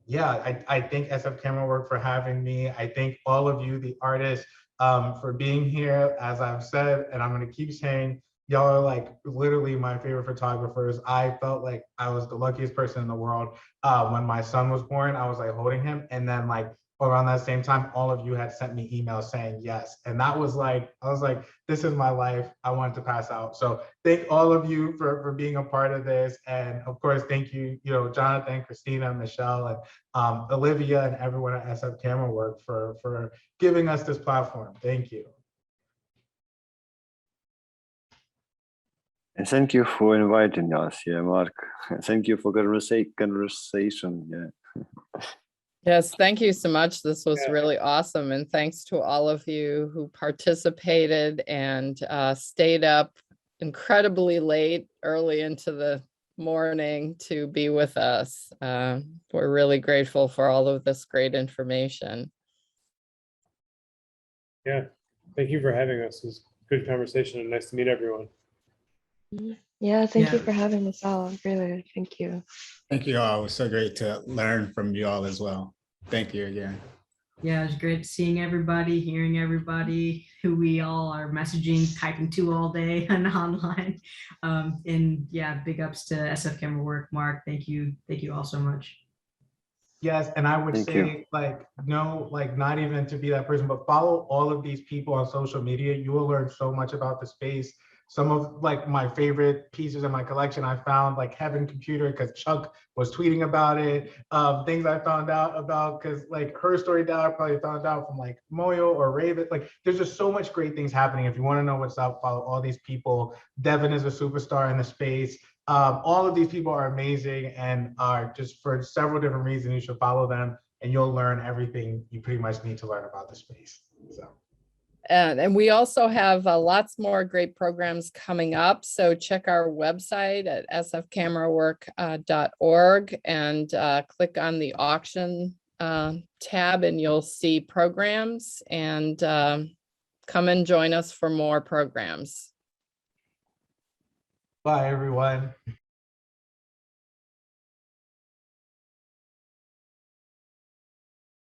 yeah, I thank SF Camerawork for having me. I thank all of you, the artists, for being here. As I've said, and I'm going to keep saying, y'all are like literally my favorite photographers. I felt like I was the luckiest person in the world when my son was born. I was like holding him, and then like around that same time, all of you had sent me emails saying yes. And that was like, I was like, this is my life. I wanted to pass out. So thank all of you for being a part of this. And of course, thank you, Jonathan, Christina, Michelle, and Olivia, and everyone at SF Camerawork for giving us this platform. Thank you. And thank you for inviting us, Mark. Thank you for conversation. Yes, thank you so much. This was really awesome. And thanks to all of you who participated and stayed up incredibly late, early into the morning to be with us. We're really grateful for all of this great information. Yeah, thank you for having us. It was a good conversation and nice to meet everyone. Yeah, thank you for having us all. Really, thank you. Thank you all. It was so great to learn from you all as well. Thank you again. Yeah, it was great seeing everybody, hearing everybody who we all are messaging, typing to all day and online. And yeah, big ups to SF Camerawork. Mark, thank you all so much. Yes, and I would say, like, no, like not even to be that person, but follow all of these people on social media. You will learn so much about the space, some of like my favorite pieces in my collection. I found like Heaven Computer because Chuck was tweeting about it. Things I found out about because like her story that I probably found out from like Moyo or Raven. Like there's just so much great things happening. If you want to know what's up, follow all these people. Devon is a superstar in the space. All of these people are amazing and are just for several different reasons. You should follow them and you'll learn everything you pretty much need to learn about the space. So. And we also have lots more great programs coming up. So check our website at sfcamerawork.org and click on the auction tab and you'll see programs and come and join us for more programs. Bye, everyone.